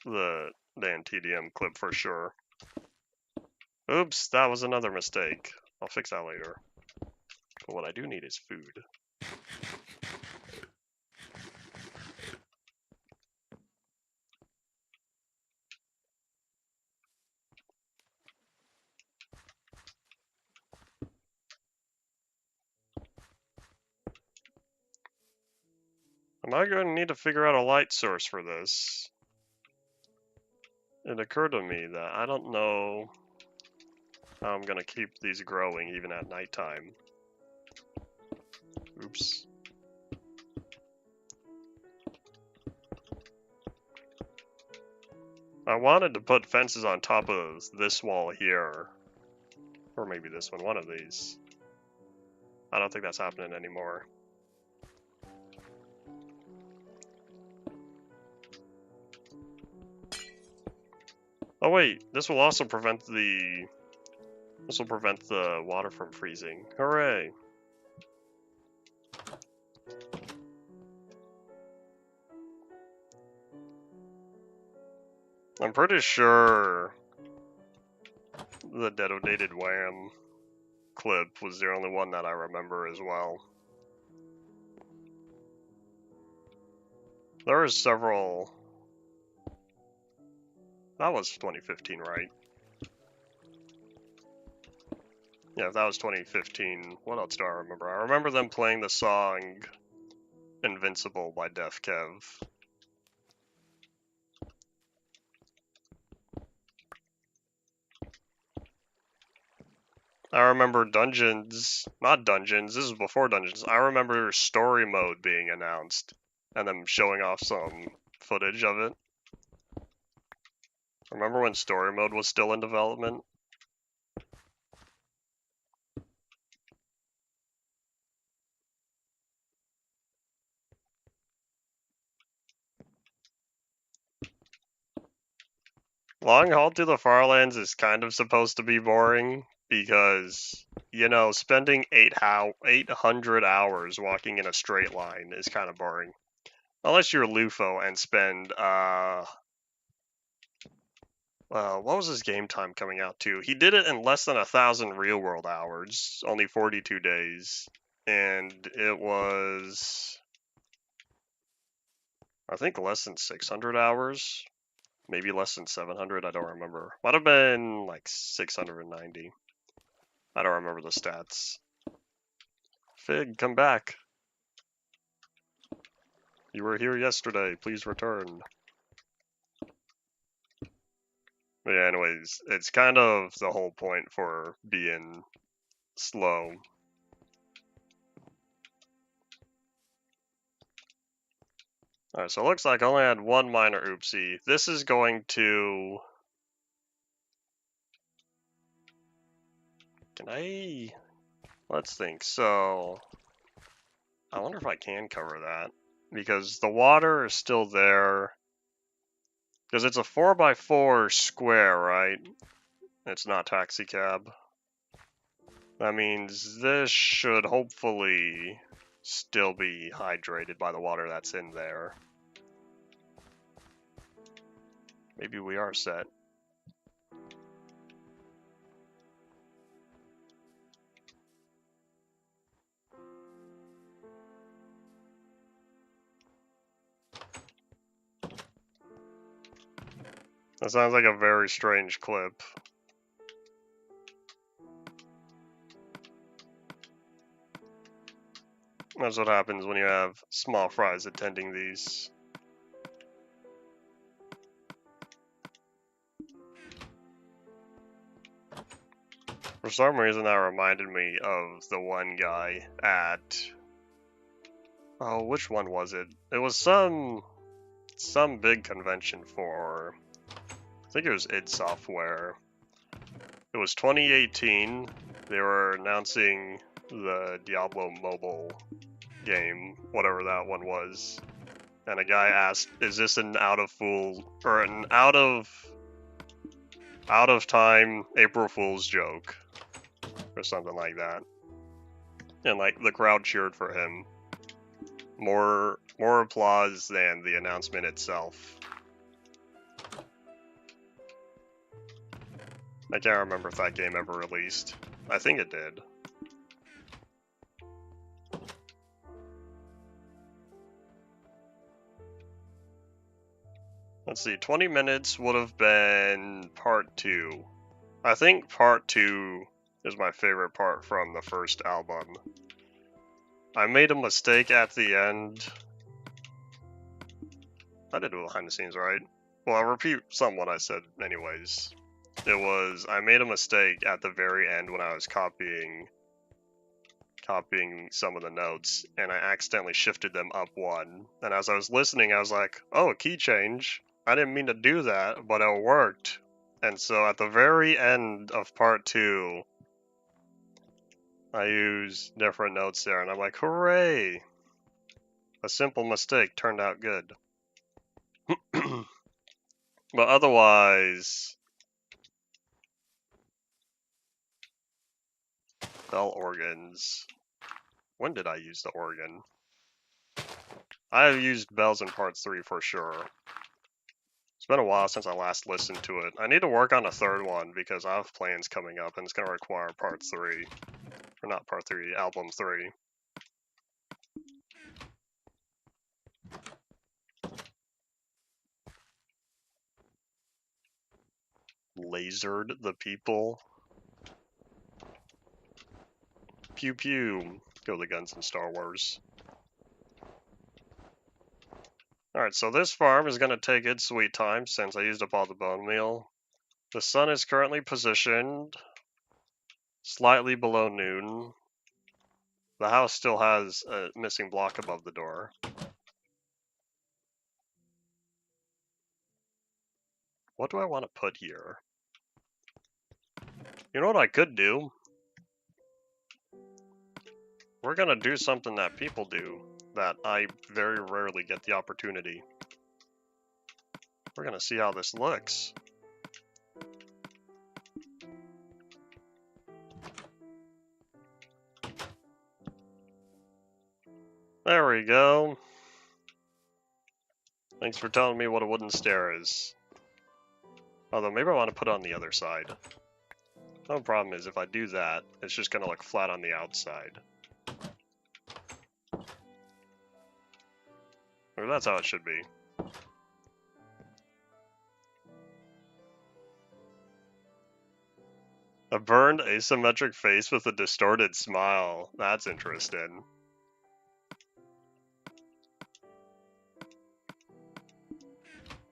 [SPEAKER 1] the TDM clip for sure. Oops, that was another mistake. I'll fix that later. But what I do need is food. Am I going to need to figure out a light source for this? It occurred to me that I don't know how I'm going to keep these growing even at nighttime. Oops. I wanted to put fences on top of this wall here. Or maybe this one of these. I don't think that's happening anymore. Oh wait, this will also prevent the water from freezing. Hooray! I'm pretty sure the detonated Wham clip was the only one that I remember as well. There are several... That was 2015, right? Yeah, if that was 2015, what else do I remember? I remember them playing the song Invincible by Def Kev. I remember Dungeons, not Dungeons, this is before Dungeons. I remember Story Mode being announced. and them showing off some footage of it. Remember when story mode was still in development? Long Haul to the Farlands is kind of supposed to be boring because, you know, spending 800 hours walking in a straight line is kind of boring. Unless you're Lufo and spend, what was his game time coming out to? He did it in less than 1,000 real world hours, only 42 days. And it was, I think, less than 600 hours. Maybe less than 700, I don't remember. Might have been like 690. I don't remember the stats. Fig, come back. You were here yesterday, please return. But yeah, anyways, it's kind of the whole point for being slow. Alright, so it looks like I only had one minor oopsie. This is going to... Can I... Let's think. So... I wonder if I can cover that. Because the water is still there. Because it's a 4x4 square, right? It's not taxi cab. That means this should hopefully still be hydrated by the water that's in there. Maybe we are set. That sounds like a very strange clip. That's what happens when you have small fries attending these. For some reason that reminded me of the one guy at... Oh, which one was it? It was some big convention for... I think it was id Software. It was 2018. They were announcing the Diablo mobile game, whatever that one was. And a guy asked, "Is this an out of time April Fool's joke?" Or something like that. And like the crowd cheered for him. More applause than the announcement itself. I can't remember if that game ever released. I think it did. Let's see, 20 minutes would have been part 2. I think part 2 is my favorite part from the first album. I made a mistake at the end. I did it behind the scenes, right? Well, I'll repeat somewhat I said anyways. It was, I made a mistake at the very end when I was copying some of the notes, and I accidentally shifted them up one. And as I was listening, I was like, oh, a key change. I didn't mean to do that, but it worked. And so at the very end of part 2, I used different notes there, and I'm like, hooray! A simple mistake turned out good. But otherwise... Bell organs. When did I use the organ? I have used bells in part 3 for sure. It's been a while since I last listened to it. I need to work on a third one because I have plans coming up and it's going to require part 3. Or not part 3, album 3. Lasered the people. Pew pew. Go the guns in Star Wars. Alright, so this farm is going to take its sweet time since I used up all the bone meal. The sun is currently positioned slightly below noon. The house still has a missing block above the door. What do I want to put here? You know what I could do? We're gonna do something that people do that I very rarely get the opportunity. We're gonna see how this looks. There we go. Thanks for telling me what a wooden stair is. Although maybe I want to put it on the other side. No problem is if I do that, it's just gonna look flat on the outside. Or that's how it should be. A burned asymmetric face with a distorted smile. That's interesting.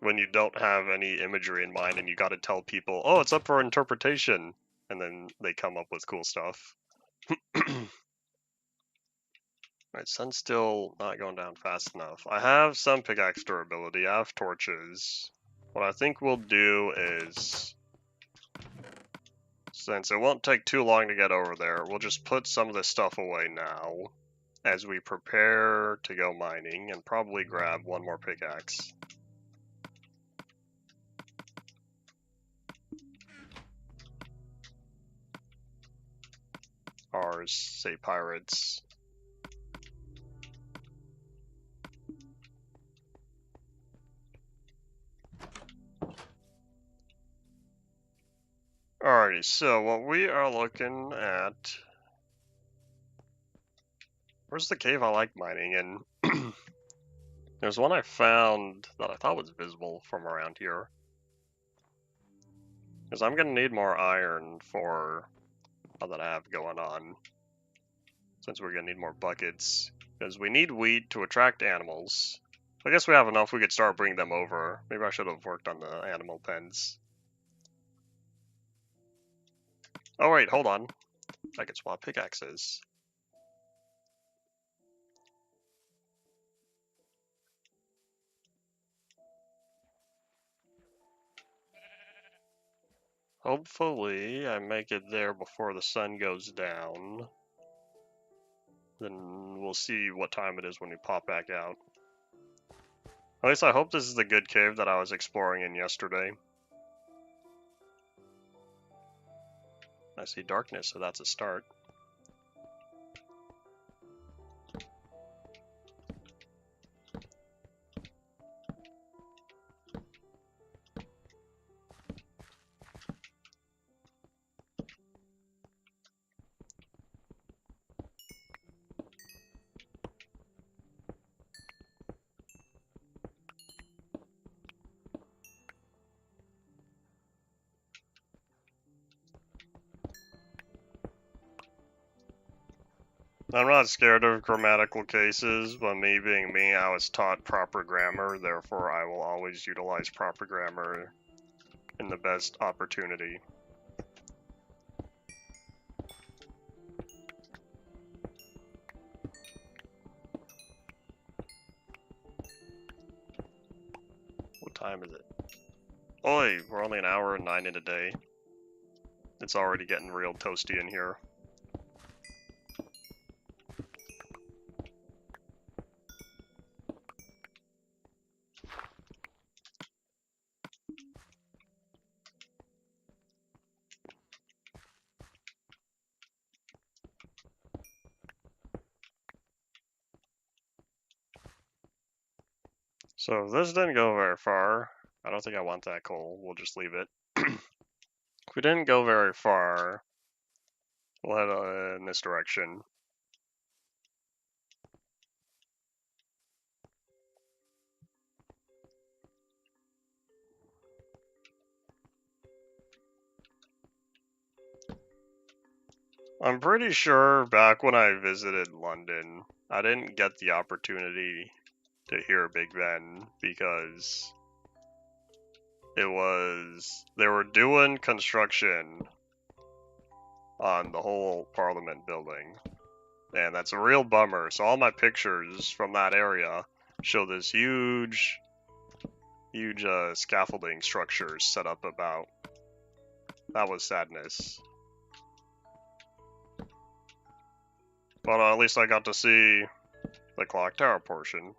[SPEAKER 1] When you don't have any imagery in mind and you gotta tell people, oh, it's up for interpretation, and then they come up with cool stuff. Alright, sun's still not going down fast enough. I have some pickaxe durability, I have torches. What I think we'll do is, since it won't take too long to get over there, we'll just put some of this stuff away now as we prepare to go mining, and probably grab one more pickaxe. Ours, say pirates. Alrighty, so what we are looking at... Where's the cave I like mining in? There's one I found that I thought was visible from around here. Because I'm going to need more iron for all that I have going on. Since we're going to need more buckets. Because we need wheat to attract animals. I guess we have enough we could start bringing them over. Maybe I should have worked on the animal pens. Oh wait, hold on. I could swap pickaxes. Hopefully I make it there before the sun goes down. Then we'll see what time it is when we pop back out. At least I hope this is the good cave that I was exploring in yesterday. I see darkness, so that's a start. I'm not scared of grammatical cases, but me being me, I was taught proper grammar, therefore I will always utilize proper grammar in the best opportunity. What time is it? Oi, we're only an hour and 9 in a day. It's already getting real toasty in here. So if this didn't go very far, I don't think I want that coal, we'll just leave it. If we didn't go very far, we'll head in this direction. I'm pretty sure back when I visited London, I didn't get the opportunity to hear Big Ben because they were doing construction on the whole Parliament building, and that's a real bummer. So all my pictures from that area show this huge huge scaffolding structures set up about. That was sadness. But at least I got to see the clock tower portion.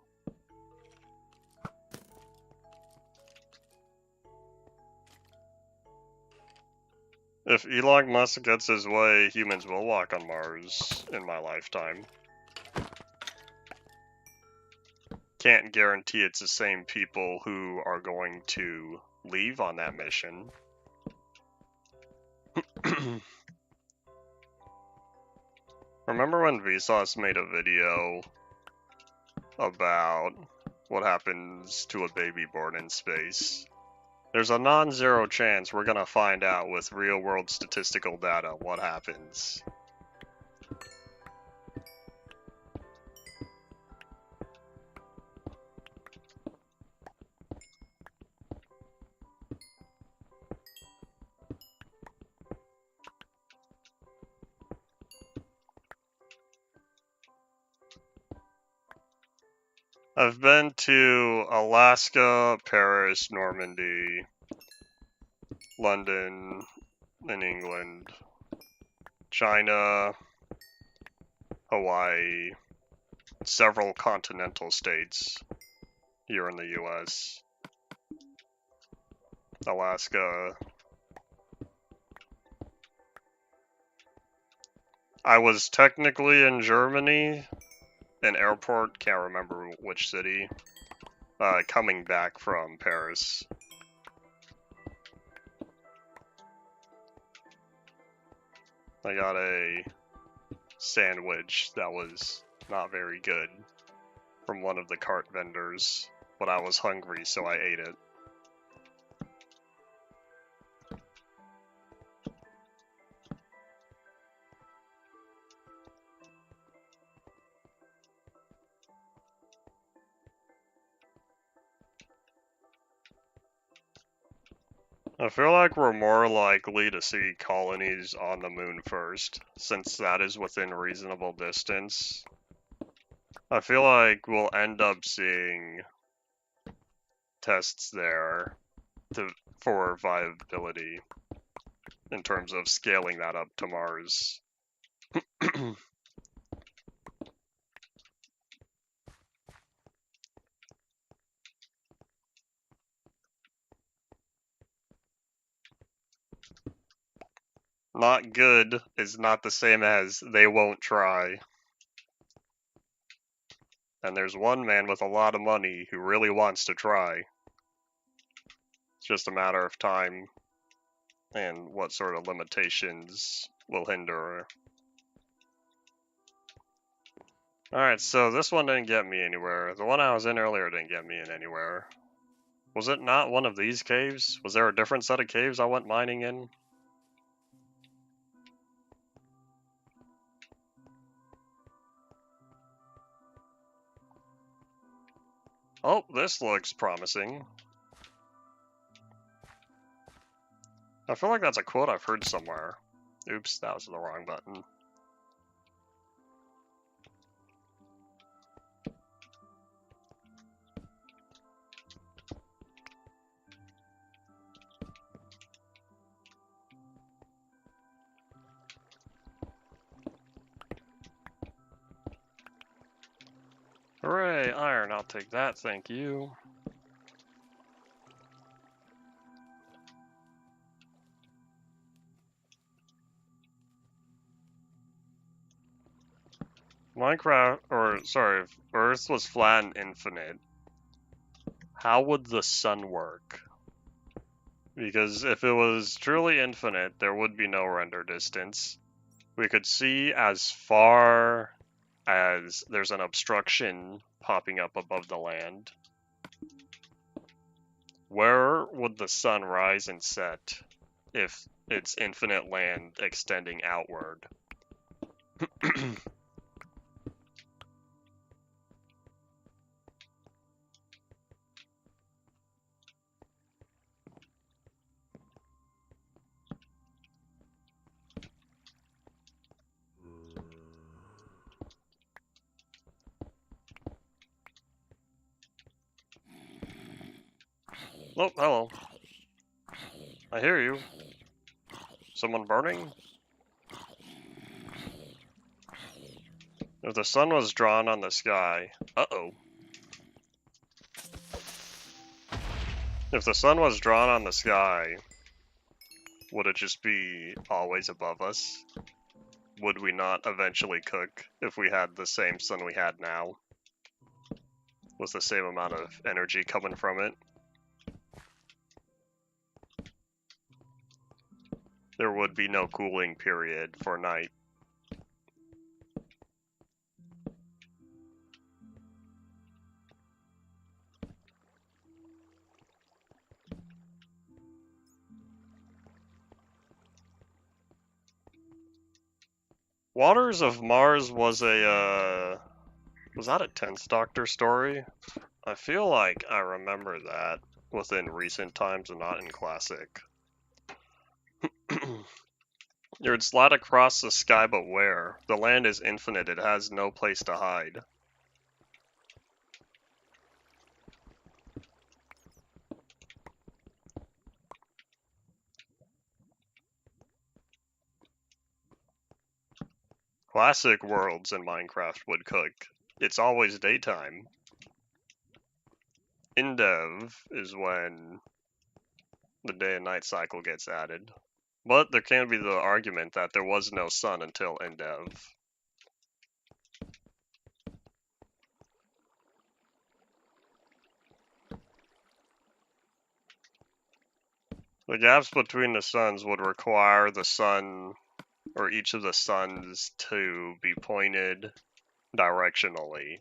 [SPEAKER 1] If Elon Musk gets his way, humans will walk on Mars in my lifetime. Can't guarantee it's the same people who are going to leave on that mission. Remember when Vsauce made a video about what happens to a baby born in space? There's a non-zero chance we're gonna find out with real-world statistical data what happens. I've been to Alaska, Paris, Normandy, London in England, China, Hawaii, several continental states here in the US, Alaska. I was technically in Germany, an airport, can't remember which city, coming back from Paris. I got a sandwich that was not very good from one of the cart vendors, but I was hungry, so I ate it. I feel like we're more likely to see colonies on the moon first, since that is within reasonable distance. I feel like we'll end up seeing tests there for viability in terms of scaling that up to Mars. Not good is not the same as they won't try. And there's one man with a lot of money who really wants to try. It's just a matter of time and what sort of limitations will hinder. Alright, so this one didn't get me anywhere. The one I was in earlier didn't get me in anywhere. Was it not one of these caves? Was there a different set of caves I went mining in? Oh, this looks promising. I feel like that's a quote I've heard somewhere. Oops, that was the wrong button. Hooray, iron, I'll take that, thank you. Minecraft, or sorry, if Earth was flat and infinite, how would the sun work? Because if it was truly infinite, there would be no render distance. We could see as far as there's an obstruction popping up above the land. Where would the sun rise and set if it's infinite land extending outward? Oh, hello. I hear you. Someone burning? If the sun was drawn on the sky... Uh-oh. If the sun was drawn on the sky, would it just be always above us? Would we not eventually cook if we had the same sun we had now? With the same amount of energy coming from it? There would be no cooling period for night. Waters of Mars was a, was that a 10th Doctor story? I feel like I remember that within recent times and not in Classic. You would slide across the sky, but where? The land is infinite, it has no place to hide. Classic worlds in Minecraft would cook. It's always daytime. In Dev is when the day and night cycle gets added. But there can be the argument that there was no sun until Endev. The gaps between the suns would require the sun, or each of the suns, to be pointed directionally.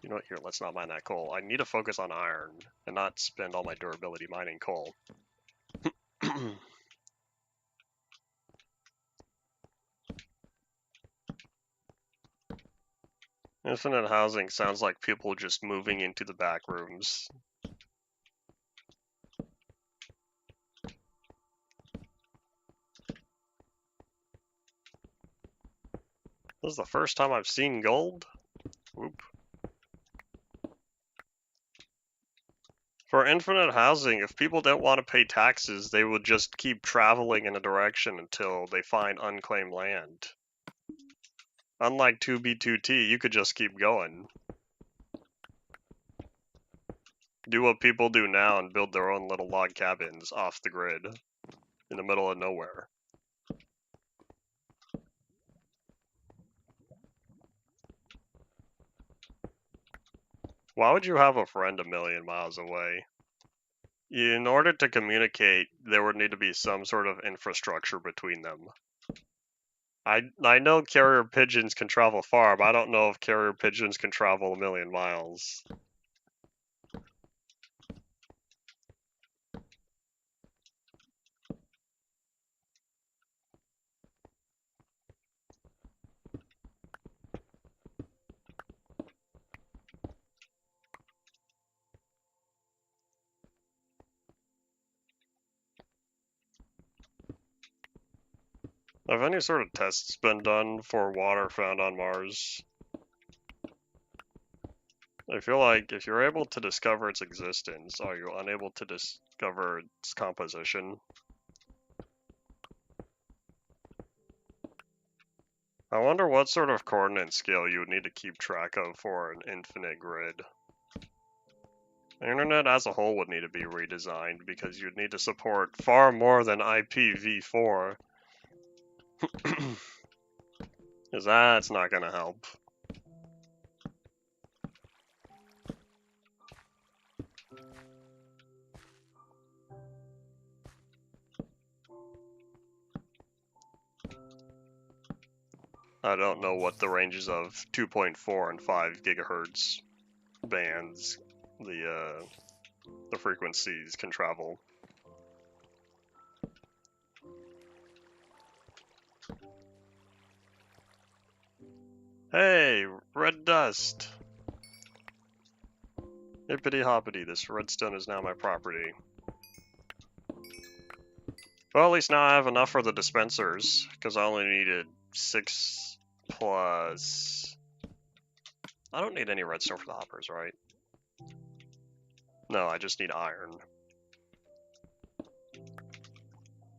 [SPEAKER 1] You know what, here, let's not mine that coal. I need to focus on iron, and not spend all my durability mining coal. Infinite housing sounds like people just moving into the back rooms. This is the first time I've seen gold? Whoop. For infinite housing, if people don't want to pay taxes, they would just keep traveling in a direction until they find unclaimed land. Unlike 2B2T, you could just keep going. Do what people do now and build their own little log cabins off the grid, in the middle of nowhere. Why would you have a friend a million miles away? In order to communicate, there would need to be some sort of infrastructure between them. I know carrier pigeons can travel far, but I don't know if carrier pigeons can travel a million miles. Have any sort of tests been done for water found on Mars? I feel like if you're able to discover its existence, are you unable to discover its composition? I wonder what sort of coordinate scale you would need to keep track of for an infinite grid. The internet as a whole would need to be redesigned because you'd need to support far more than IPv4. Because that's not going to help. I don't know what the ranges of 2.4 and 5 gigahertz bands the frequencies can travel. Hey, red dust! Hippity hoppity, this redstone is now my property. Well, at least now I have enough for the dispensers, because I only needed 6 plus... I don't need any redstone for the hoppers, right? No, I just need iron.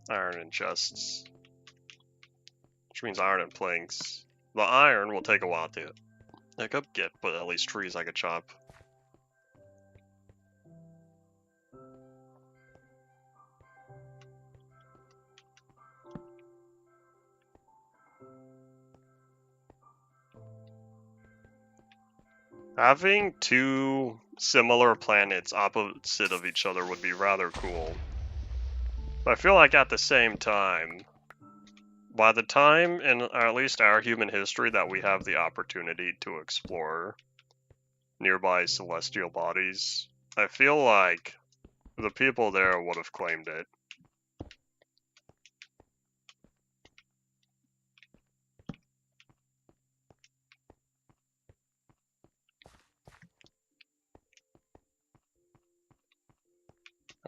[SPEAKER 1] Iron and chests. Which means iron and planks. The iron will take a while to get, but at least trees I could chop. Having two similar planets opposite of each other would be rather cool. But I feel like at the same time, by the time in at least our human history that we have the opportunity to explore nearby celestial bodies, I feel like the people there would have claimed it.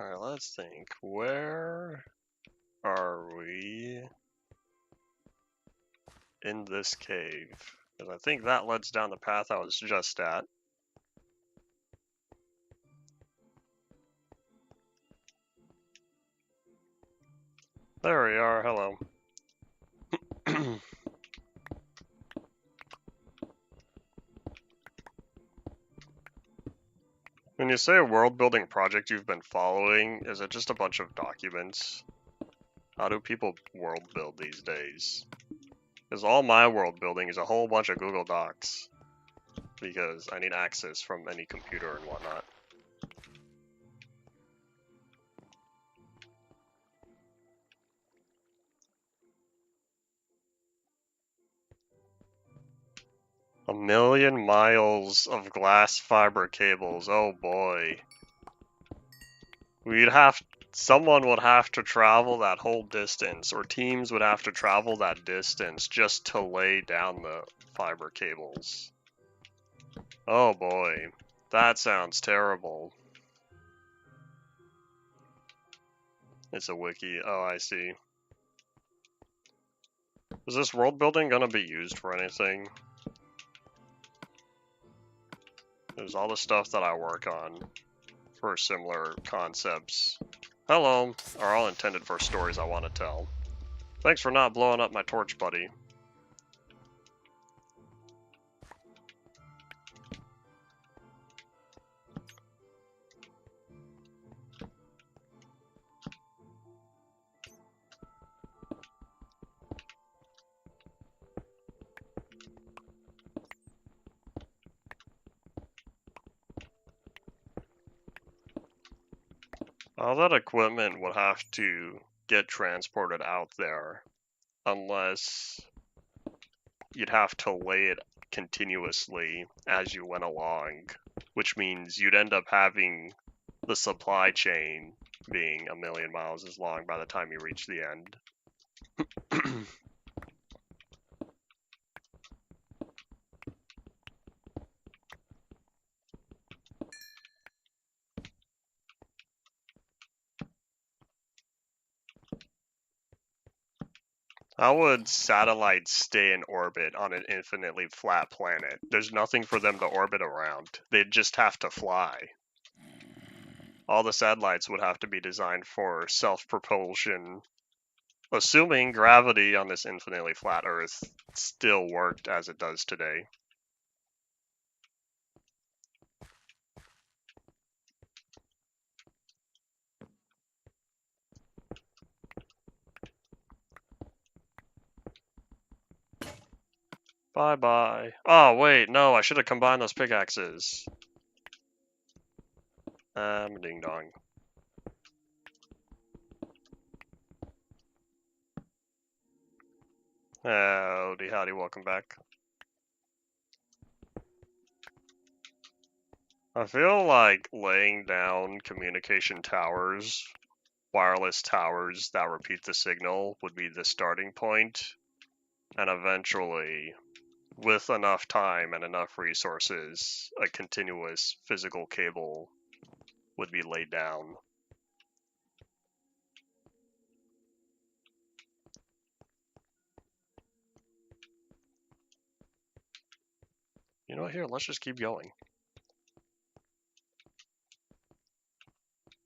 [SPEAKER 1] Alright, let's think. Where are we in this cave? Because I think that leads down the path I was just at. There we are, hello. When you say a world building project you've been following, is it just a bunch of documents? How do people world build these days? Because all my world building is a whole bunch of Google Docs. Because I need access from any computer and whatnot. A million miles of glass fiber cables, oh boy. Someone would have to travel that whole distance, or teams would have to travel that distance just to lay down the fiber cables. Oh boy, that sounds terrible. It's a wiki, oh I see. Is this world building gonna be used for anything? There's all the stuff that I work on for similar concepts. Hello, are all intended for stories I want to tell. Thanks for not blowing up my torch, buddy. All that equipment would have to get transported out there, unless you'd have to lay it continuously as you went along, which means you'd end up having the supply chain being a million miles as long by the time you reach the end. How would satellites stay in orbit on an infinitely flat planet? There's nothing for them to orbit around. They'd just have to fly. All the satellites would have to be designed for self-propulsion, assuming gravity on this infinitely flat Earth still worked as it does today. Bye-bye. Oh, wait, no, I should have combined those pickaxes. Ding-dong. Howdy, howdy, welcome back. I feel like laying down communication towers, wireless towers that repeat the signal would be the starting point, and eventually, with enough time and enough resources, a continuous physical cable would be laid down. You know what, here, let's just keep going.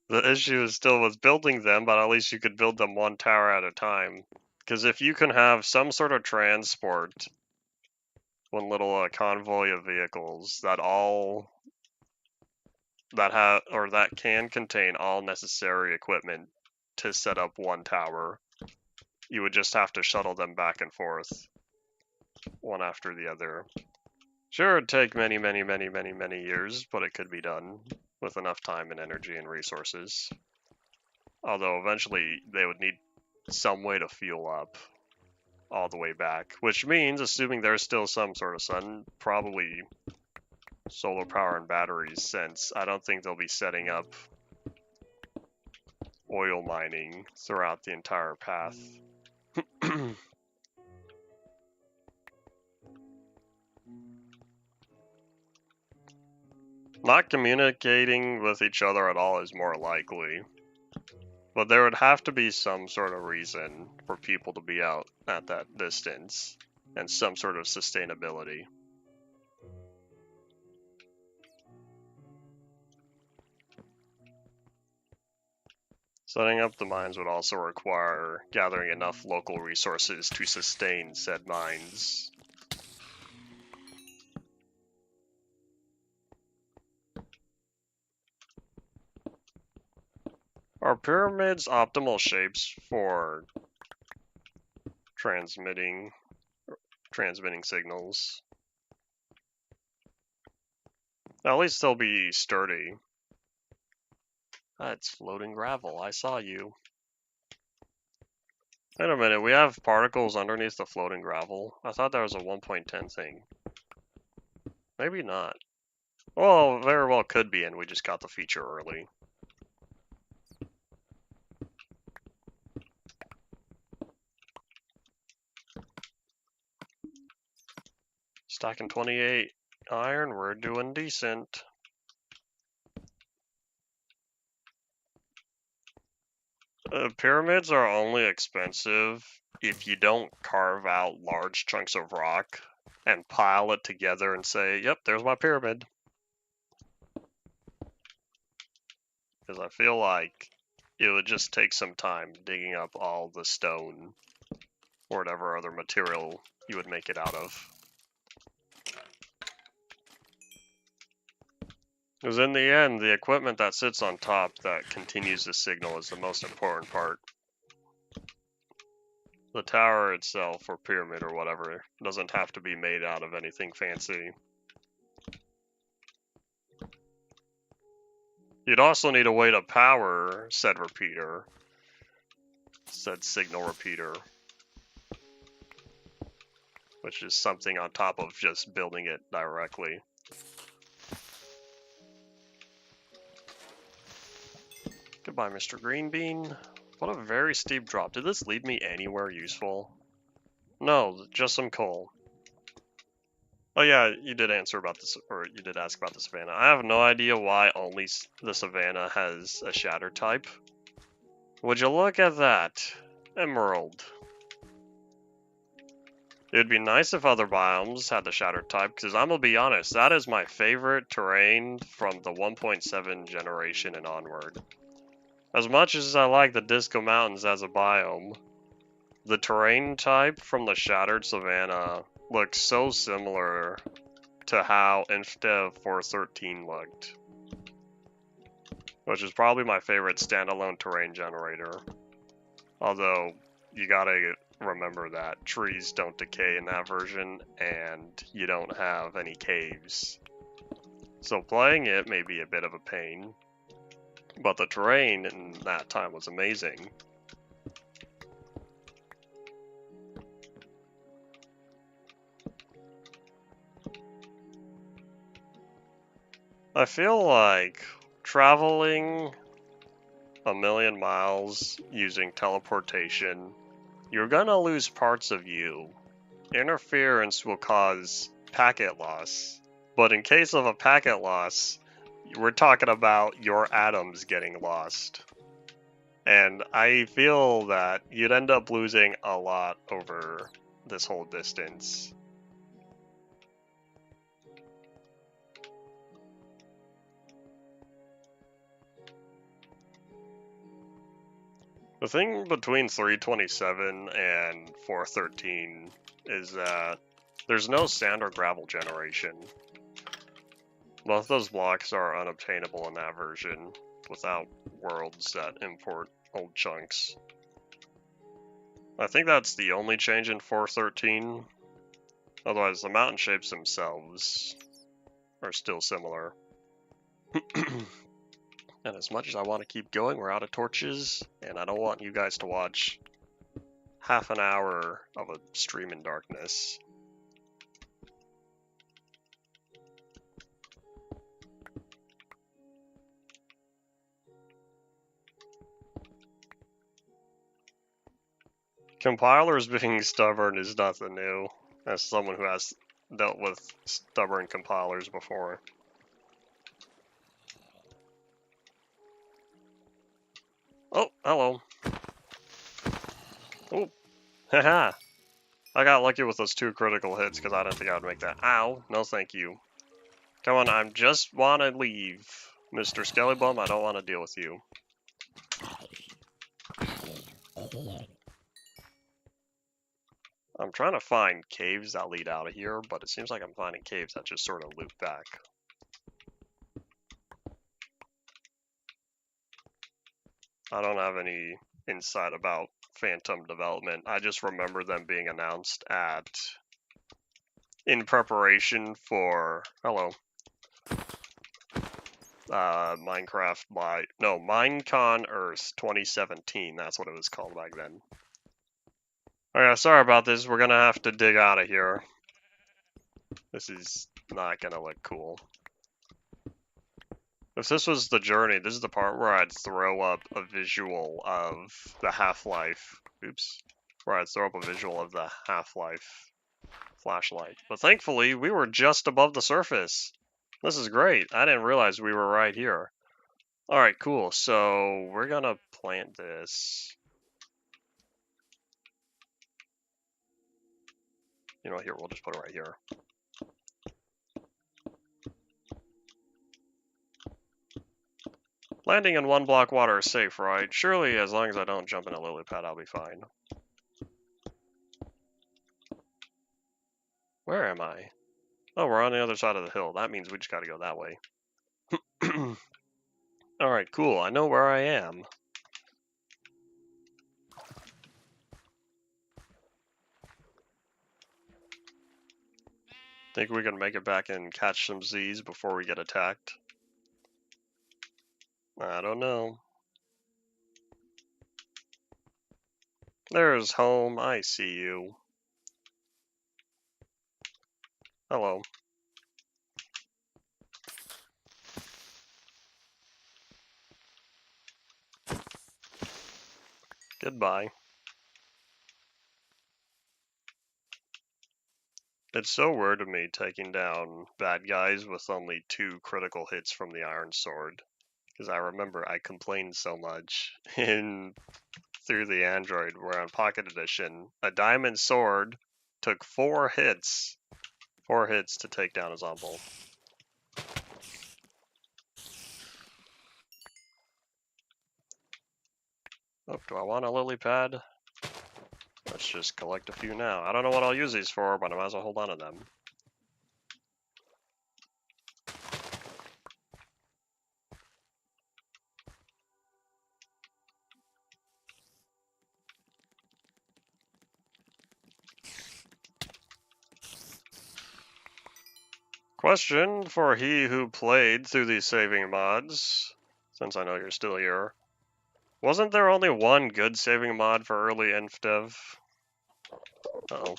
[SPEAKER 1] The issue is still with building them, but at least you could build them one tower at a time. Because if you can have some sort of transport, one little convoy of vehicles that that can contain all necessary equipment to set up one tower, you would just have to shuttle them back and forth, one after the other. Sure, it'd take many years, but it could be done with enough time and energy and resources. Although eventually they would need some way to fuel up all the way back, which means, assuming there's still some sort of sun, probably solar power and batteries, since I don't think they'll be setting up oil mining throughout the entire path. Not communicating with each other at all is more likely, but there would have to be some sort of reason for people to be out at that distance, and some sort of sustainability. Setting up the mines would also require gathering enough local resources to sustain said mines. Are pyramids optimal shapes for transmitting signals? At least they'll be sturdy. That's floating gravel, I saw you. Wait a minute, we have particles underneath the floating gravel? I thought that was a 1.10 thing. Maybe not. Well, very well could be, and we just got the feature early. Stacking 28 iron, we're doing decent. Pyramids are only expensive if you don't carve out large chunks of rock and pile it together and say, yep, there's my pyramid. Because I feel like it would just take some time digging up all the stone or whatever other material you would make it out of. Because in the end, the equipment that sits on top that continues the signal is the most important part. The tower itself, or pyramid or whatever, doesn't have to be made out of anything fancy. You'd also need a way to power said repeater, said signal repeater, which is something on top of just building it directly. Goodbye, Mr. Green Bean. What a very steep drop. Did this lead me anywhere useful? No, just some coal. Oh yeah, you did answer about this, or you did ask about the Savannah. I have no idea why only the Savannah has a shatter type. Would you look at that? Emerald. It would be nice if other biomes had the shatter type, because I'm gonna be honest, that is my favorite terrain from the 1.7 generation and onward. As much as I like the Disco Mountains as a biome, the terrain type from the Shattered Savannah looks so similar to how Instev 413 looked, which is probably my favorite standalone terrain generator. Although, you gotta remember that trees don't decay in that version, and you don't have any caves. So playing it may be a bit of a pain, but the terrain in that time was amazing. I feel like traveling a million miles using teleportation, you're gonna lose parts of you. Interference will cause packet loss, but in case of a packet loss, we're talking about your atoms getting lost. And I feel that you'd end up losing a lot over this whole distance. The thing between 327 and 413 is that there's no sand or gravel generation. Both those blocks are unobtainable in that version without worlds that import old chunks. I think that's the only change in 413. Otherwise, the mountain shapes themselves are still similar. And as much as I want to keep going, we're out of torches, and I don't want you guys to watch half an hour of a stream in darkness. Compilers being stubborn is nothing new, as someone who has dealt with stubborn compilers before. Oh, hello. Oh, haha. I got lucky with those 2 critical hits because I didn't think I would make that. Ow, no thank you. Come on, I just want to leave. Mr. Skellybum, I don't want to deal with you. I'm trying to find caves that lead out of here, but it seems like I'm finding caves that just sort of loop back. I don't have any insight about Phantom development. I just remember them being announced in preparation for, hello, Minecon Earth 2017. That's what it was called back then. Alright, sorry about this. We're gonna have to dig out of here. This is not gonna look cool. If this was the journey, this is the part where I'd throw up a visual of the Half-Life. Oops. Where I'd throw up a visual of the Half-Life flashlight. But thankfully, we were just above the surface. This is great. I didn't realize we were right here. Alright, cool. So, we're gonna plant this. You know, here, we'll just put it right here. Landing in 1 block water is safe, right? Surely, as long as I don't jump in a lily pad, I'll be fine. Where am I? Oh, we're on the other side of the hill. That means we just gotta go that way. Alright, cool. I know where I am. Think we can make it back and catch some Z's before we get attacked? I don't know. There's home. I see you. Hello. Goodbye. It's so weird to me taking down bad guys with only 2 critical hits from the Iron Sword. Because I remember I complained so much through the Android, where on Pocket Edition, a diamond sword took 4 hits. 4 hits to take down a Zombo. Oh, do I want a lily pad? Let's just collect a few now. I don't know what I'll use these for, but I might as well hold on to them. Question for he who played through these saving mods, since I know you're still here. Wasn't there only 1 good saving mod for early InfDev? Uh-oh.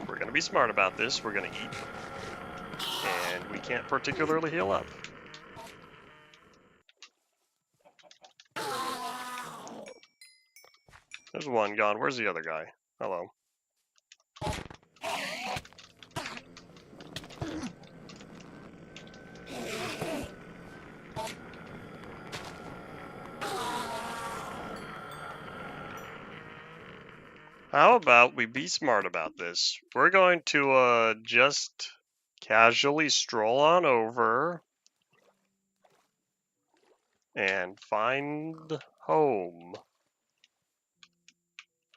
[SPEAKER 1] We're gonna be smart about this. We're gonna eat. And we can't particularly heal up. There's 1 gone. Where's the other guy? Hello. How about we be smart about this? We're going to just casually stroll on over and find home.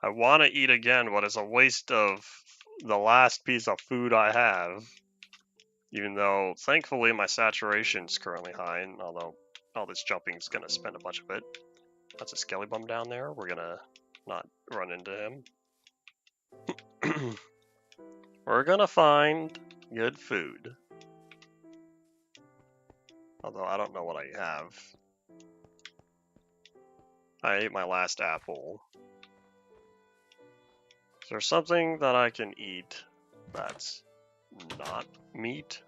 [SPEAKER 1] I want to eat again, but it's a waste of the last piece of food I have. Even though, thankfully, my saturation's currently high, and although all this jumping's gonna spend a bunch of it. That's a skelly bum down there. We're gonna not run into him. We're gonna find good food. Although I don't know what I have. I ate my last apple. Is there something that I can eat that's not meat?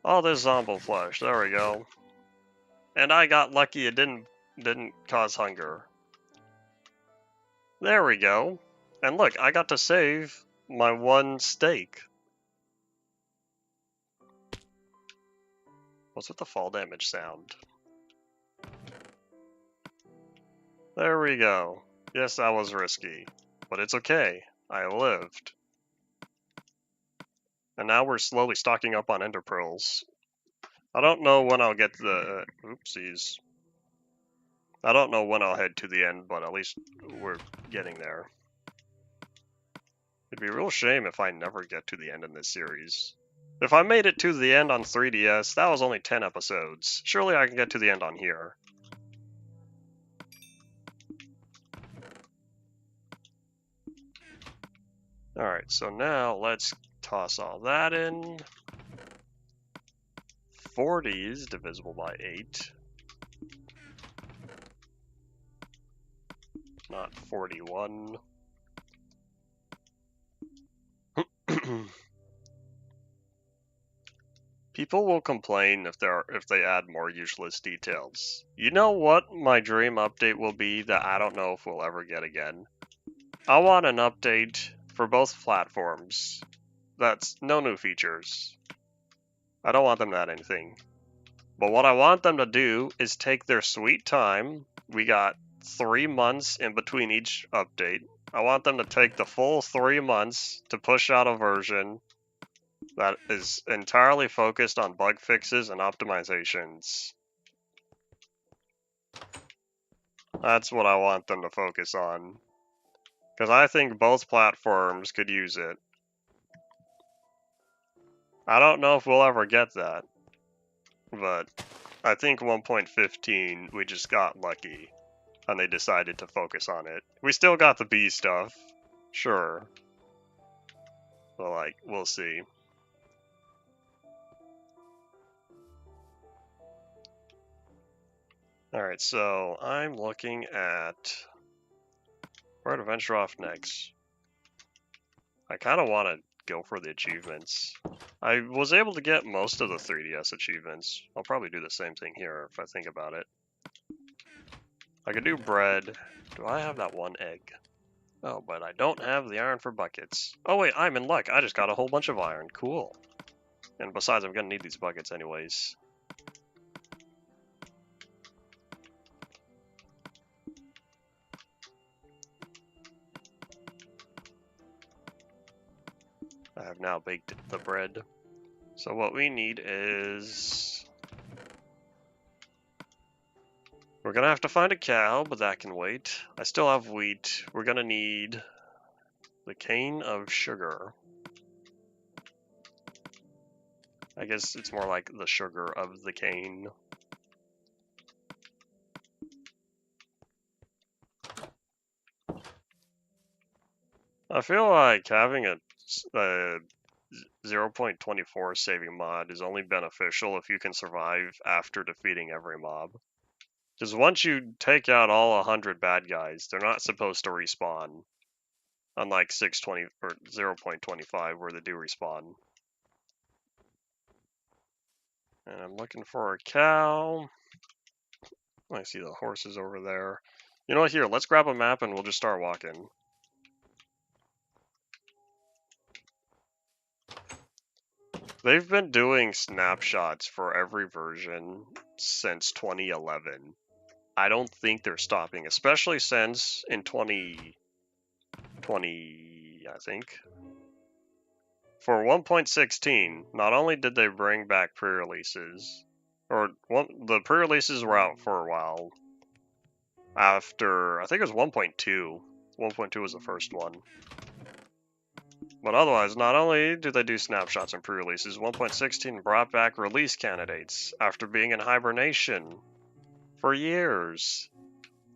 [SPEAKER 1] Oh, there's zombie flesh. There we go. And I got lucky it didn't cause hunger. There we go. And look, I got to save my one steak. What's with the fall damage sound? There we go. Yes, that was risky, but it's okay. I lived. And now we're slowly stocking up on ender pearls. I don't know when I'll get the... oopsies. I don't know when I'll head to the end, but at least we're getting there. It'd be a real shame if I never get to the end in this series. If I made it to the end on 3DS, that was only 10 episodes. Surely I can get to the end on here. Alright, so now let's toss all that in. 40 is divisible by 8. Not 41. People will complain if they add more useless details. You know what my dream update will be that I don't know if we'll ever get again? I want an update for both platforms. That's no new features. I don't want them to add anything. But what I want them to do is take their sweet time. We got 3 months in between each update. I want them to take the full 3 months to push out a version that is entirely focused on bug fixes and optimizations. That's what I want them to focus on. Because I think both platforms could use it. I don't know if we'll ever get that. But I think 1.15 we just got lucky. And they decided to focus on it. We still got the B stuff. Sure. But like, we'll see. Alright, so I'm looking at where to venture off next. I kind of want to go for the achievements. I was able to get most of the 3DS achievements. I'll probably do the same thing here if I think about it. I could do bread. Do I have that one egg? Oh, but I don't have the iron for buckets. Oh wait, I'm in luck. I just got a whole bunch of iron. Cool. And besides, I'm gonna need these buckets anyways. I have now baked the bread. So what we need is... we're gonna have to find a cow, but that can wait. I still have wheat. We're gonna need the cane of sugar. I guess it's more like the sugar of the cane. I feel like having a 0.24 saving mod is only beneficial if you can survive after defeating every mob. Because once you take out all 100 bad guys, they're not supposed to respawn. Unlike 620 or 0.25 where they do respawn. And I'm looking for a cow. I see the horses over there. You know what, here, let's grab a map and we'll just start walking. They've been doing snapshots for every version since 2011. I don't think they're stopping, especially since in 2020, I think, for 1.16, not only did they bring back pre-releases, the pre-releases were out for a while. After, I think it was 1.2. 1.2 was the first one. But otherwise, not only did they do snapshots and pre-releases, 1.16 brought back release candidates after being in hibernation for years.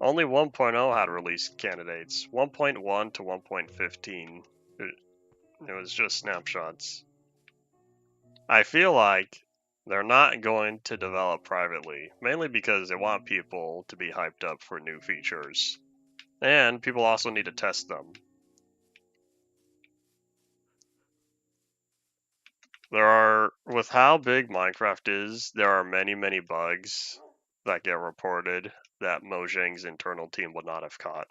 [SPEAKER 1] Only 1.0 had release candidates. 1.1 to 1.15, it was just snapshots. I feel like they're not going to develop privately, mainly because they want people to be hyped up for new features. And people also need to test them. With how big Minecraft is, there are many bugs that get reported that Mojang's internal team would not have caught.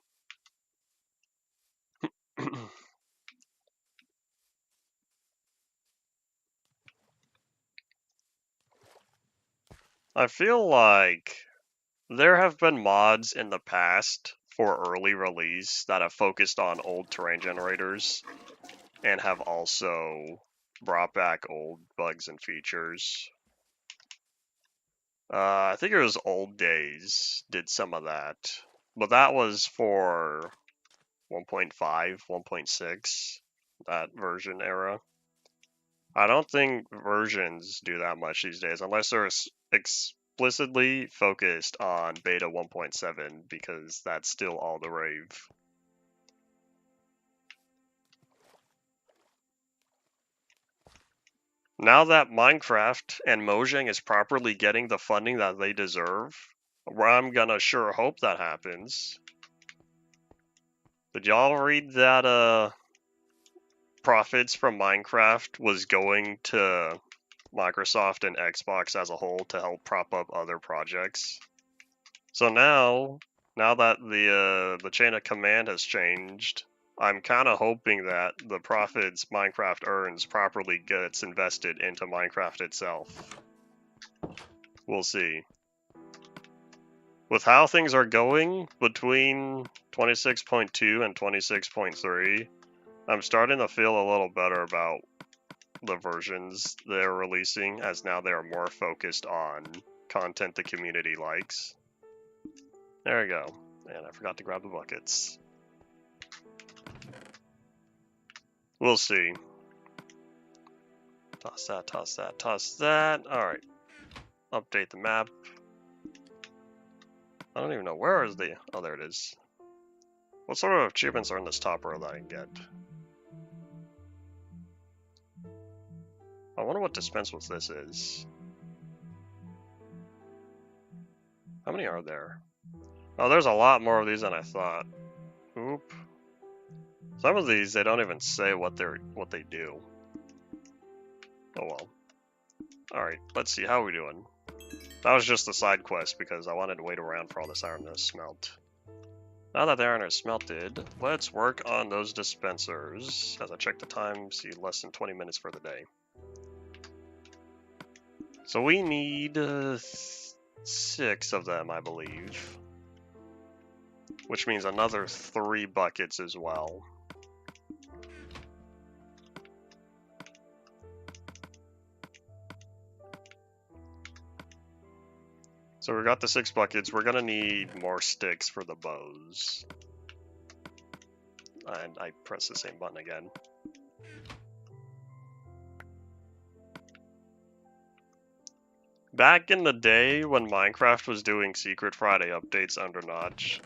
[SPEAKER 1] I feel like there have been mods in the past for early release that have focused on old terrain generators and have also brought back old bugs and features. I think it was Old Days did some of that, but that was for 1.5, 1.6, that version era. I don't think versions do that much these days unless they're explicitly focused on beta 1.7 because that's still all the rave. Now that Minecraft and Mojang is properly getting the funding that they deserve, I'm gonna sure hope that happens. Did y'all read that profits from Minecraft was going to Microsoft and Xbox as a whole to help prop up other projects? So now that the chain of command has changed, I'm kind of hoping that the profits Minecraft earns properly gets invested into Minecraft itself. We'll see. With how things are going between 26.2 and 26.3, I'm starting to feel a little better about the versions they're releasing, as now they are more focused on content the community likes. There we go. And I forgot to grab the buckets. We'll see. Toss that, toss that, toss that. Alright. Update the map. I don't even know. Where is the... Oh, there it is. What sort of achievements are in this top row that I can get? I wonder what dispense with this is. How many are there? Oh, there's a lot more of these than I thought. Oop. Some of these, they don't even say what they do. Oh well. Alright, let's see. How are we doing? That was just a side quest because I wanted to wait around for all this iron to smelt. Now that the iron is smelted, let's work on those dispensers. As I check the time, see less than 20 minutes for the day. So we need 6 of them, I believe. Which means another 3 buckets as well. So we got the 6 buckets. We're gonna need more sticks for the bows. And I press the same button again. Back in the day when Minecraft was doing Secret Friday updates under Notch,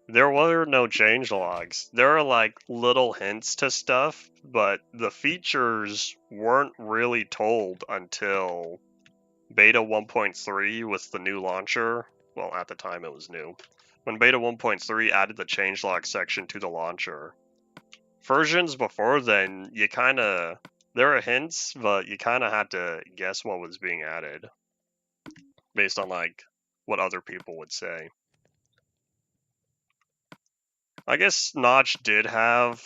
[SPEAKER 1] there were no changelogs. There are like little hints to stuff, but the features weren't really told until Beta 1.3 with the new launcher. Well, at the time it was new. When Beta 1.3 added the changelog section to the launcher. Versions before then, there are hints, but you kind of had to guess what was being added based on like what other people would say. I guess Notch did have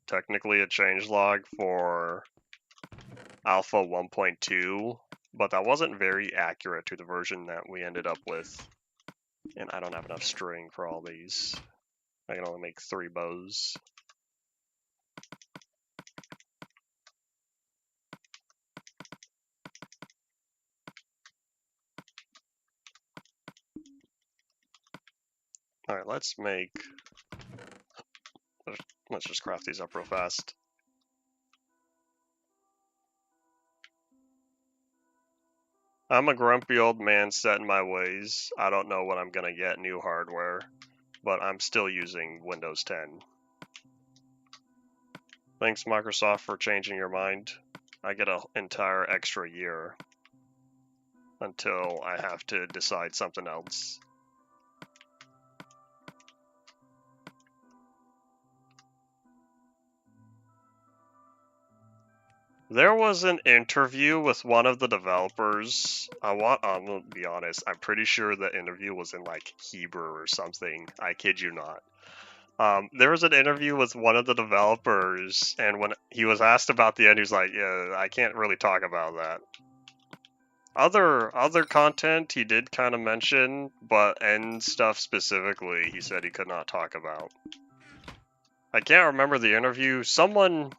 [SPEAKER 1] technically a changelog for Alpha 1.2, but that wasn't very accurate to the version that we ended up with. And I don't have enough string for all these. I can only make 3 bows. Alright, let's just craft these up real fast. I'm a grumpy old man set in my ways. I don't know when I'm gonna get new hardware, but I'm still using Windows 10. Thanks, Microsoft, for changing your mind. I get an entire extra year until I have to decide something else. There was an interview with one of the developers. I'm gonna be honest, I'm pretty sure the interview was in like Hebrew or something. I kid you not. There was an interview with one of the developers, and when he was asked about the end, he was like, "Yeah, I can't really talk about that." Other content he did kind of mention, but end stuff specifically, he said he could not talk about. I can't remember the interview. Someone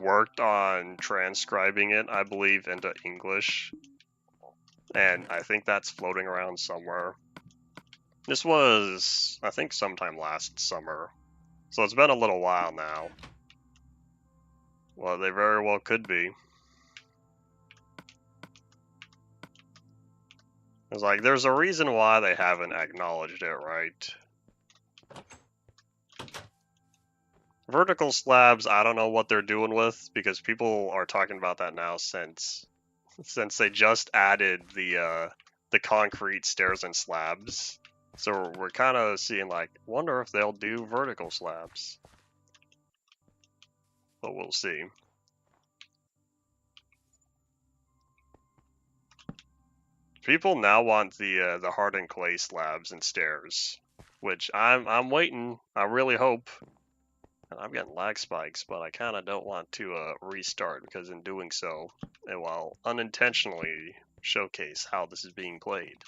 [SPEAKER 1] worked on transcribing it, I believe, into English, and I think that's floating around somewhere. This was, I think, sometime last summer, so it's been a little while now. Well, they very well could be. It's like, there's a reason why they haven't acknowledged it, right? Vertical slabs, I don't know what they're doing with, because people are talking about that now since they just added the concrete stairs and slabs. So we're kind of seeing like, wonder if they'll do vertical slabs. But we'll see. People now want the hardened clay slabs and stairs, which I'm waiting. I really hope. And I'm getting lag spikes, but I kind of don't want to restart, because in doing so, it will unintentionally showcase how this is being played.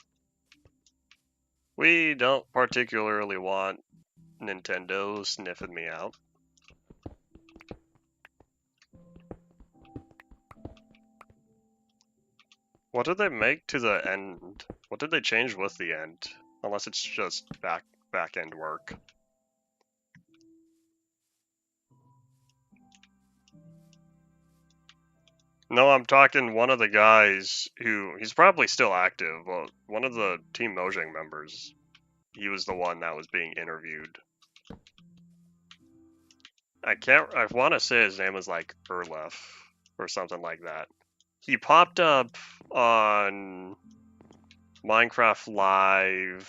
[SPEAKER 1] We don't particularly want Nintendo sniffing me out. What did they make to the end? What did they change with the end? Unless it's just back end work. No, I'm talking one of the guys he's probably still active. Well, one of the Team Mojang members. He was the one that was being interviewed. I want to say his name was like Erlef or something like that. He popped up on Minecraft Live,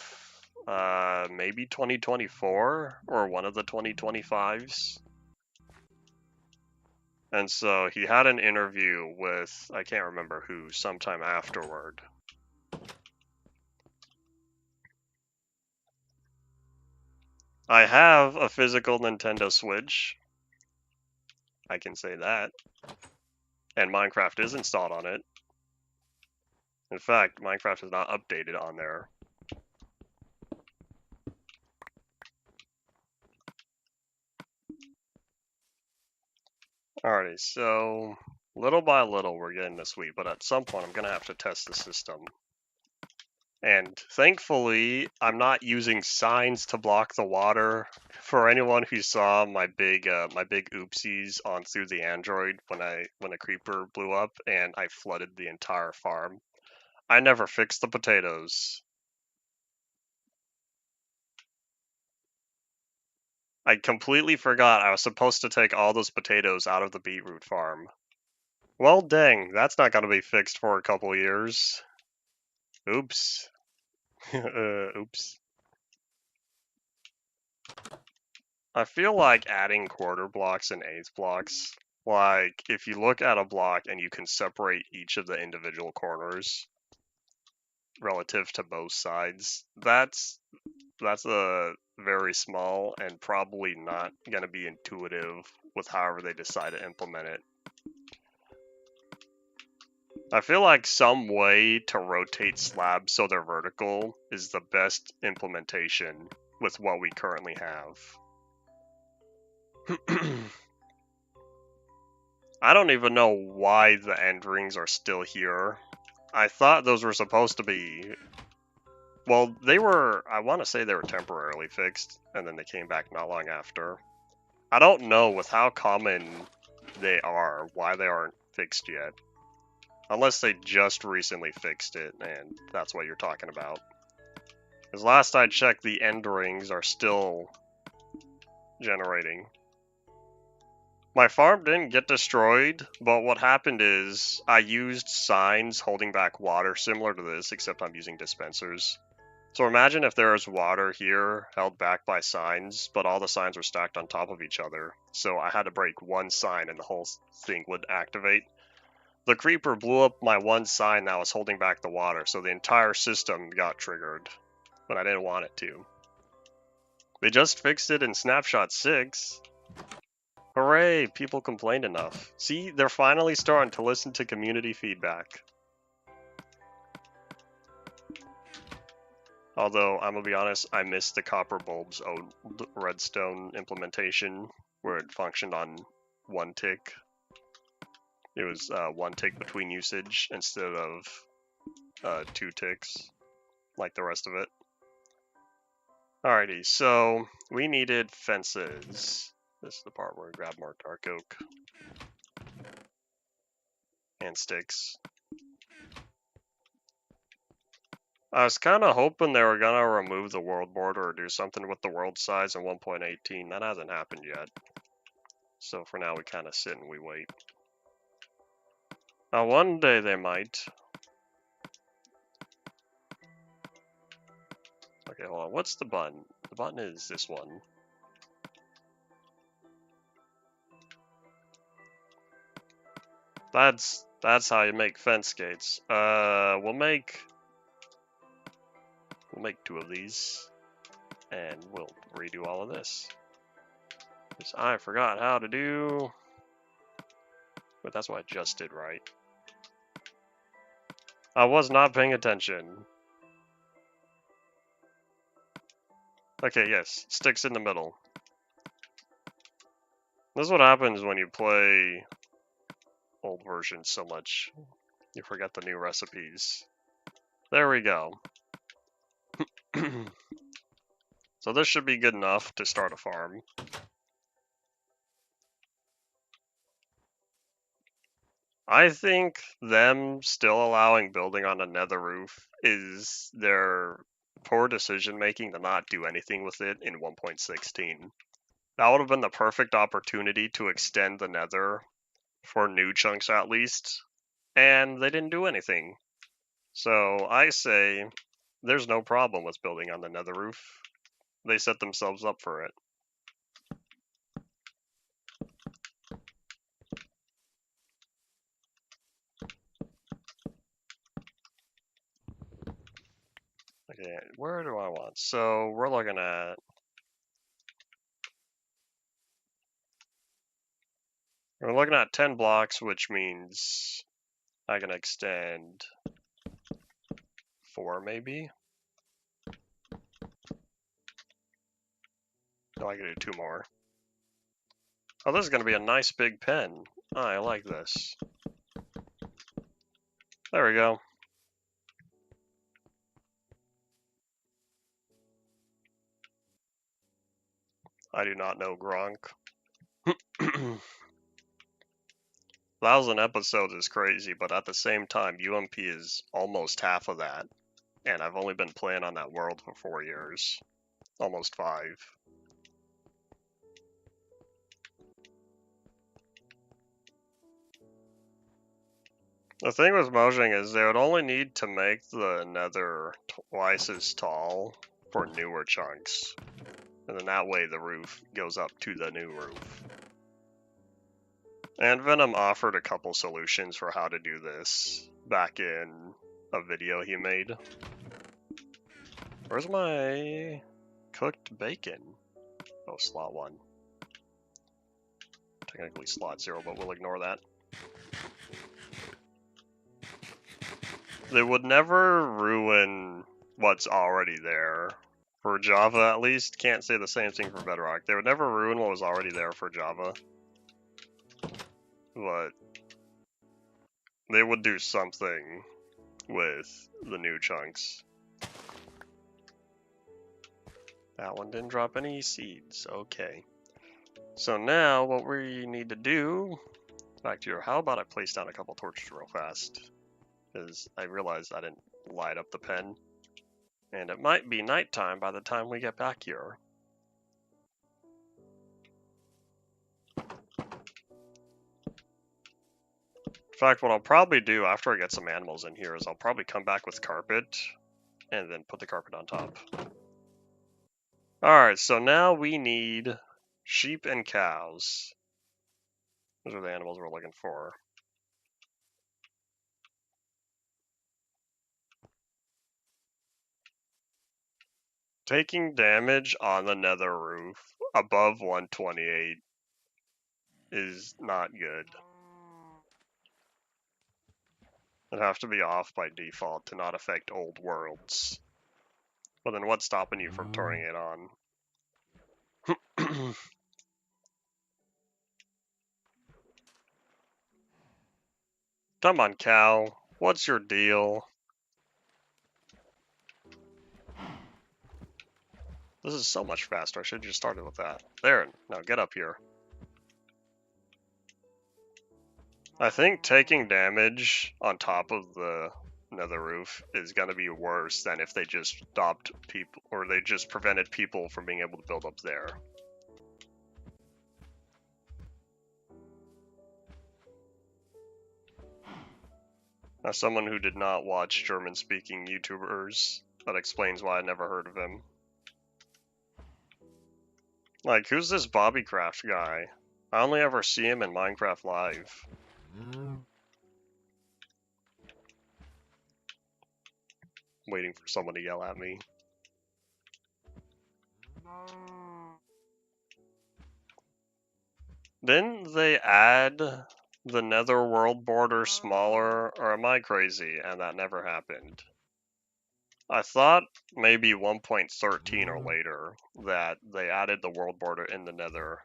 [SPEAKER 1] maybe 2024 or one of the 2025s. And so he had an interview with, I can't remember who, sometime afterward. I have a physical Nintendo Switch. I can say that. And Minecraft is installed on it. In fact, Minecraft is not updated on there. Alrighty, so little by little we're getting this sweet, but at some point I'm going to have to test the system. And thankfully, I'm not using signs to block the water. For anyone who saw my big oopsies on through the Android when a creeper blew up and I flooded the entire farm, I never fixed the potatoes. I completely forgot I was supposed to take all those potatoes out of the beetroot farm. Well, dang, that's not going to be fixed for a couple years. Oops. Oops. I feel like adding quarter blocks and eighth blocks, like if you look at a block and you can separate each of the individual corners relative to both sides, that's a very small and probably not going to be intuitive with however they decide to implement it. I feel like some way to rotate slabs so they're vertical is the best implementation with what we currently have. I don't even know why the end rings are still here. I thought those were supposed to be... Well, they were... I want to say they were temporarily fixed, and then they came back not long after. I don't know with how common they are, why they aren't fixed yet. Unless they just recently fixed it, and that's what you're talking about. Because last I checked, the end rings are still generating. My farm didn't get destroyed, but what happened is I used signs holding back water similar to this, except I'm using dispensers. So imagine if there was water here held back by signs, but all the signs were stacked on top of each other. So I had to break one sign and the whole thing would activate. The creeper blew up my one sign that was holding back the water, so the entire system got triggered, but I didn't want it to. They just fixed it in Snapshot 6. Hooray, people complained enough. See, they're finally starting to listen to community feedback. Although, I'm gonna be honest, I missed the Copper Bulb's old redstone implementation, where it functioned on one tick. It was one tick between usage instead of 2 ticks, like the rest of it. Alrighty, so we needed fences. This is the part where we grab more dark oak. And sticks. I was kind of hoping they were going to remove the world border or do something with the world size in 1.18. That hasn't happened yet. So for now we kind of sit and we wait. Now one day they might. Okay, hold on. What's the button? The button is this one. That's how you make fence gates. We'll make 2 of these, and we'll redo all of this. Because I forgot how to do, but that's what I just did right. I was not paying attention. Okay, yes, sticks in the middle. This is what happens when you play old versions so much. You forget the new recipes. There we go. So this should be good enough to start a farm. I think them still allowing building on a nether roof is their poor decision making to not do anything with it in 1.16. That would have been the perfect opportunity to extend the nether for new chunks at least, and they didn't do anything. So I say there's no problem with building on the nether roof. They set themselves up for it. Okay, where do I want? So we're looking at... We're looking at 10 blocks, which means I can extend 4 maybe? No, I can do 2 more. Oh, this is going to be a nice big pen. Oh, I like this. There we go. I do not know Gronk. 1,000 episodes is crazy, but at the same time, UMP is almost half of that. And I've only been playing on that world for 4 years. Almost 5. The thing with Mojang is they would only need to make the nether twice as tall for newer chunks. And then that way the roof goes up to the new roof. And Venom offered a couple solutions for how to do this back in a video he made. Where's my cooked bacon? Oh, slot 1. Technically slot 0, but we'll ignore that. They would never ruin what's already there. For Java, at least. Can't say the same thing for Bedrock. They would never ruin what was already there for Java. But they would do something with the new chunks. That one didn't drop any seeds. Okay. So now what we need to do, back to your, how about I place down a couple torches real fast? Because I realized I didn't light up the pen. And it might be nighttime by the time we get back here. In fact, what I'll probably do after I get some animals in here is I'll probably come back with carpet and then put the carpet on top. Alright, so now we need sheep and cows. Those are the animals we're looking for. Taking damage on the nether roof above 128 is not good. It'd have to be off by default to not affect old worlds. But then what's stopping you from turning it on? Come on, cow. What's your deal? This is so much faster. I should have just started with that. There. Now get up here. I think taking damage on top of the nether roof is going to be worse than if they just stopped people, or they just prevented people from being able to build up there. As someone who did not watch German-speaking YouTubers, that explains why I never heard of him. Like, who's this Bobbycraft guy? I only ever see him in Minecraft Live. Waiting for someone to yell at me. Didn't they add the netherworld border smaller, or am I crazy and that never happened? I thought maybe 1.13 or later that they added the world border in the nether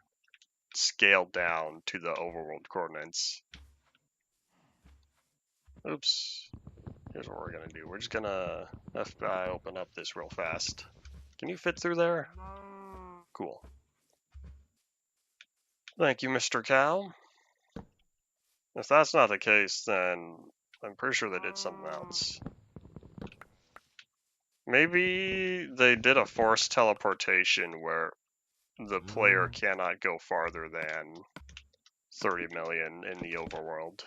[SPEAKER 1] scaled down to the overworld coordinates. Oops. Here's what we're gonna do. We're just gonna FBI open up this real fast. Can you fit through there? Cool. Thank you, Mr. Cow. If that's not the case, then I'm pretty sure they did something else. Maybe they did a forced teleportation where the player cannot go farther than 30 million in the overworld.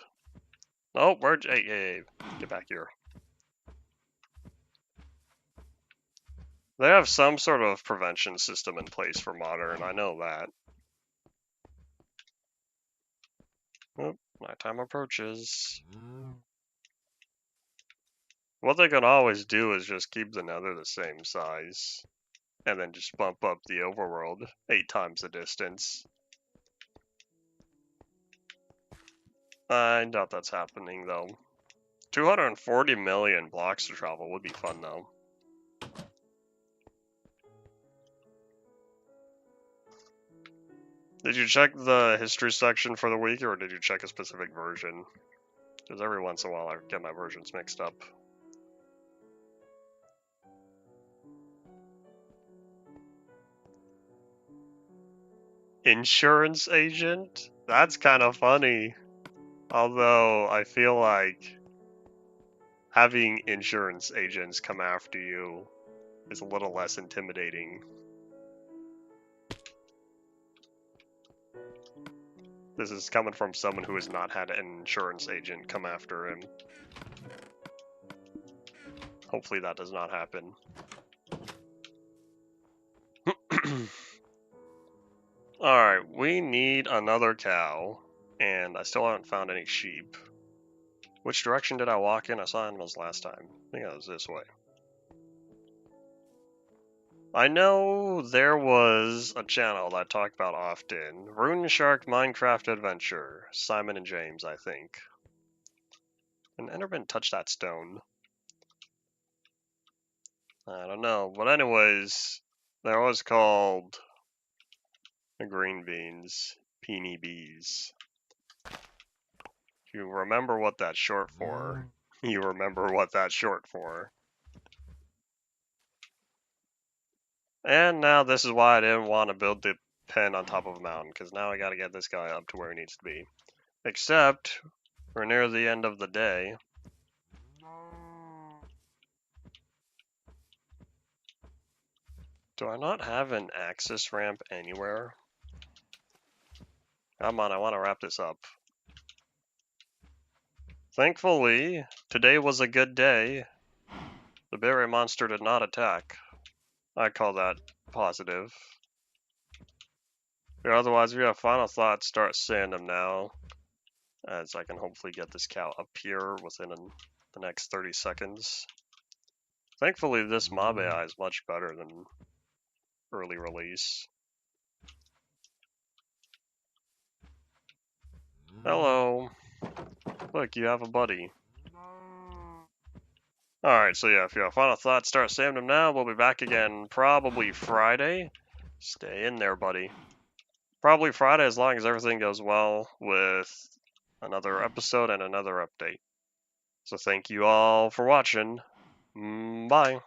[SPEAKER 1] Oh, where'd hey, get back here. They have some sort of prevention system in place for modern, I know that. Oh, nighttime approaches. What they can always do is just keep the nether the same size, and then just bump up the overworld 8 times the distance. I doubt that's happening, though. 240 million blocks to travel would be fun, though. Did you check the history section for the wiki, or did you check a specific version? Because every once in a while I get my versions mixed up. Insurance agent? That's kind of funny. Although, I feel like having insurance agents come after you is a little less intimidating. This is coming from someone who has not had an insurance agent come after him. Hopefully that does not happen. Alright, we need another cow, and I still haven't found any sheep. Which direction did I walk in? I saw animals last time. I think it was this way. I know there was a channel that I talk about often. Rune Shark Minecraft Adventure. Simon and James, I think. And Enderman touched that stone. I don't know. But anyways, they're always called the green beans, peony bees. If you remember what that's short for, you remember what that's short for. And now this is why I didn't want to build the pen on top of a mountain, because now I gotta get this guy up to where he needs to be. Except, we're near the end of the day. Do I not have an access ramp anywhere? Come on, I want to wrap this up. Thankfully, today was a good day. The berry monster did not attack. I call that positive. Yeah, otherwise, if you have final thoughts, start saying them now, as I can hopefully get this cow up here within the next 30 seconds. Thankfully, this mob AI is much better than early release. Hello. Look, you have a buddy. Alright, so yeah, if you have final thoughts, start saying them now. We'll be back again probably Friday. Stay in there, buddy. Probably Friday, as long as everything goes well with another episode and another update. So thank you all for watching. Bye.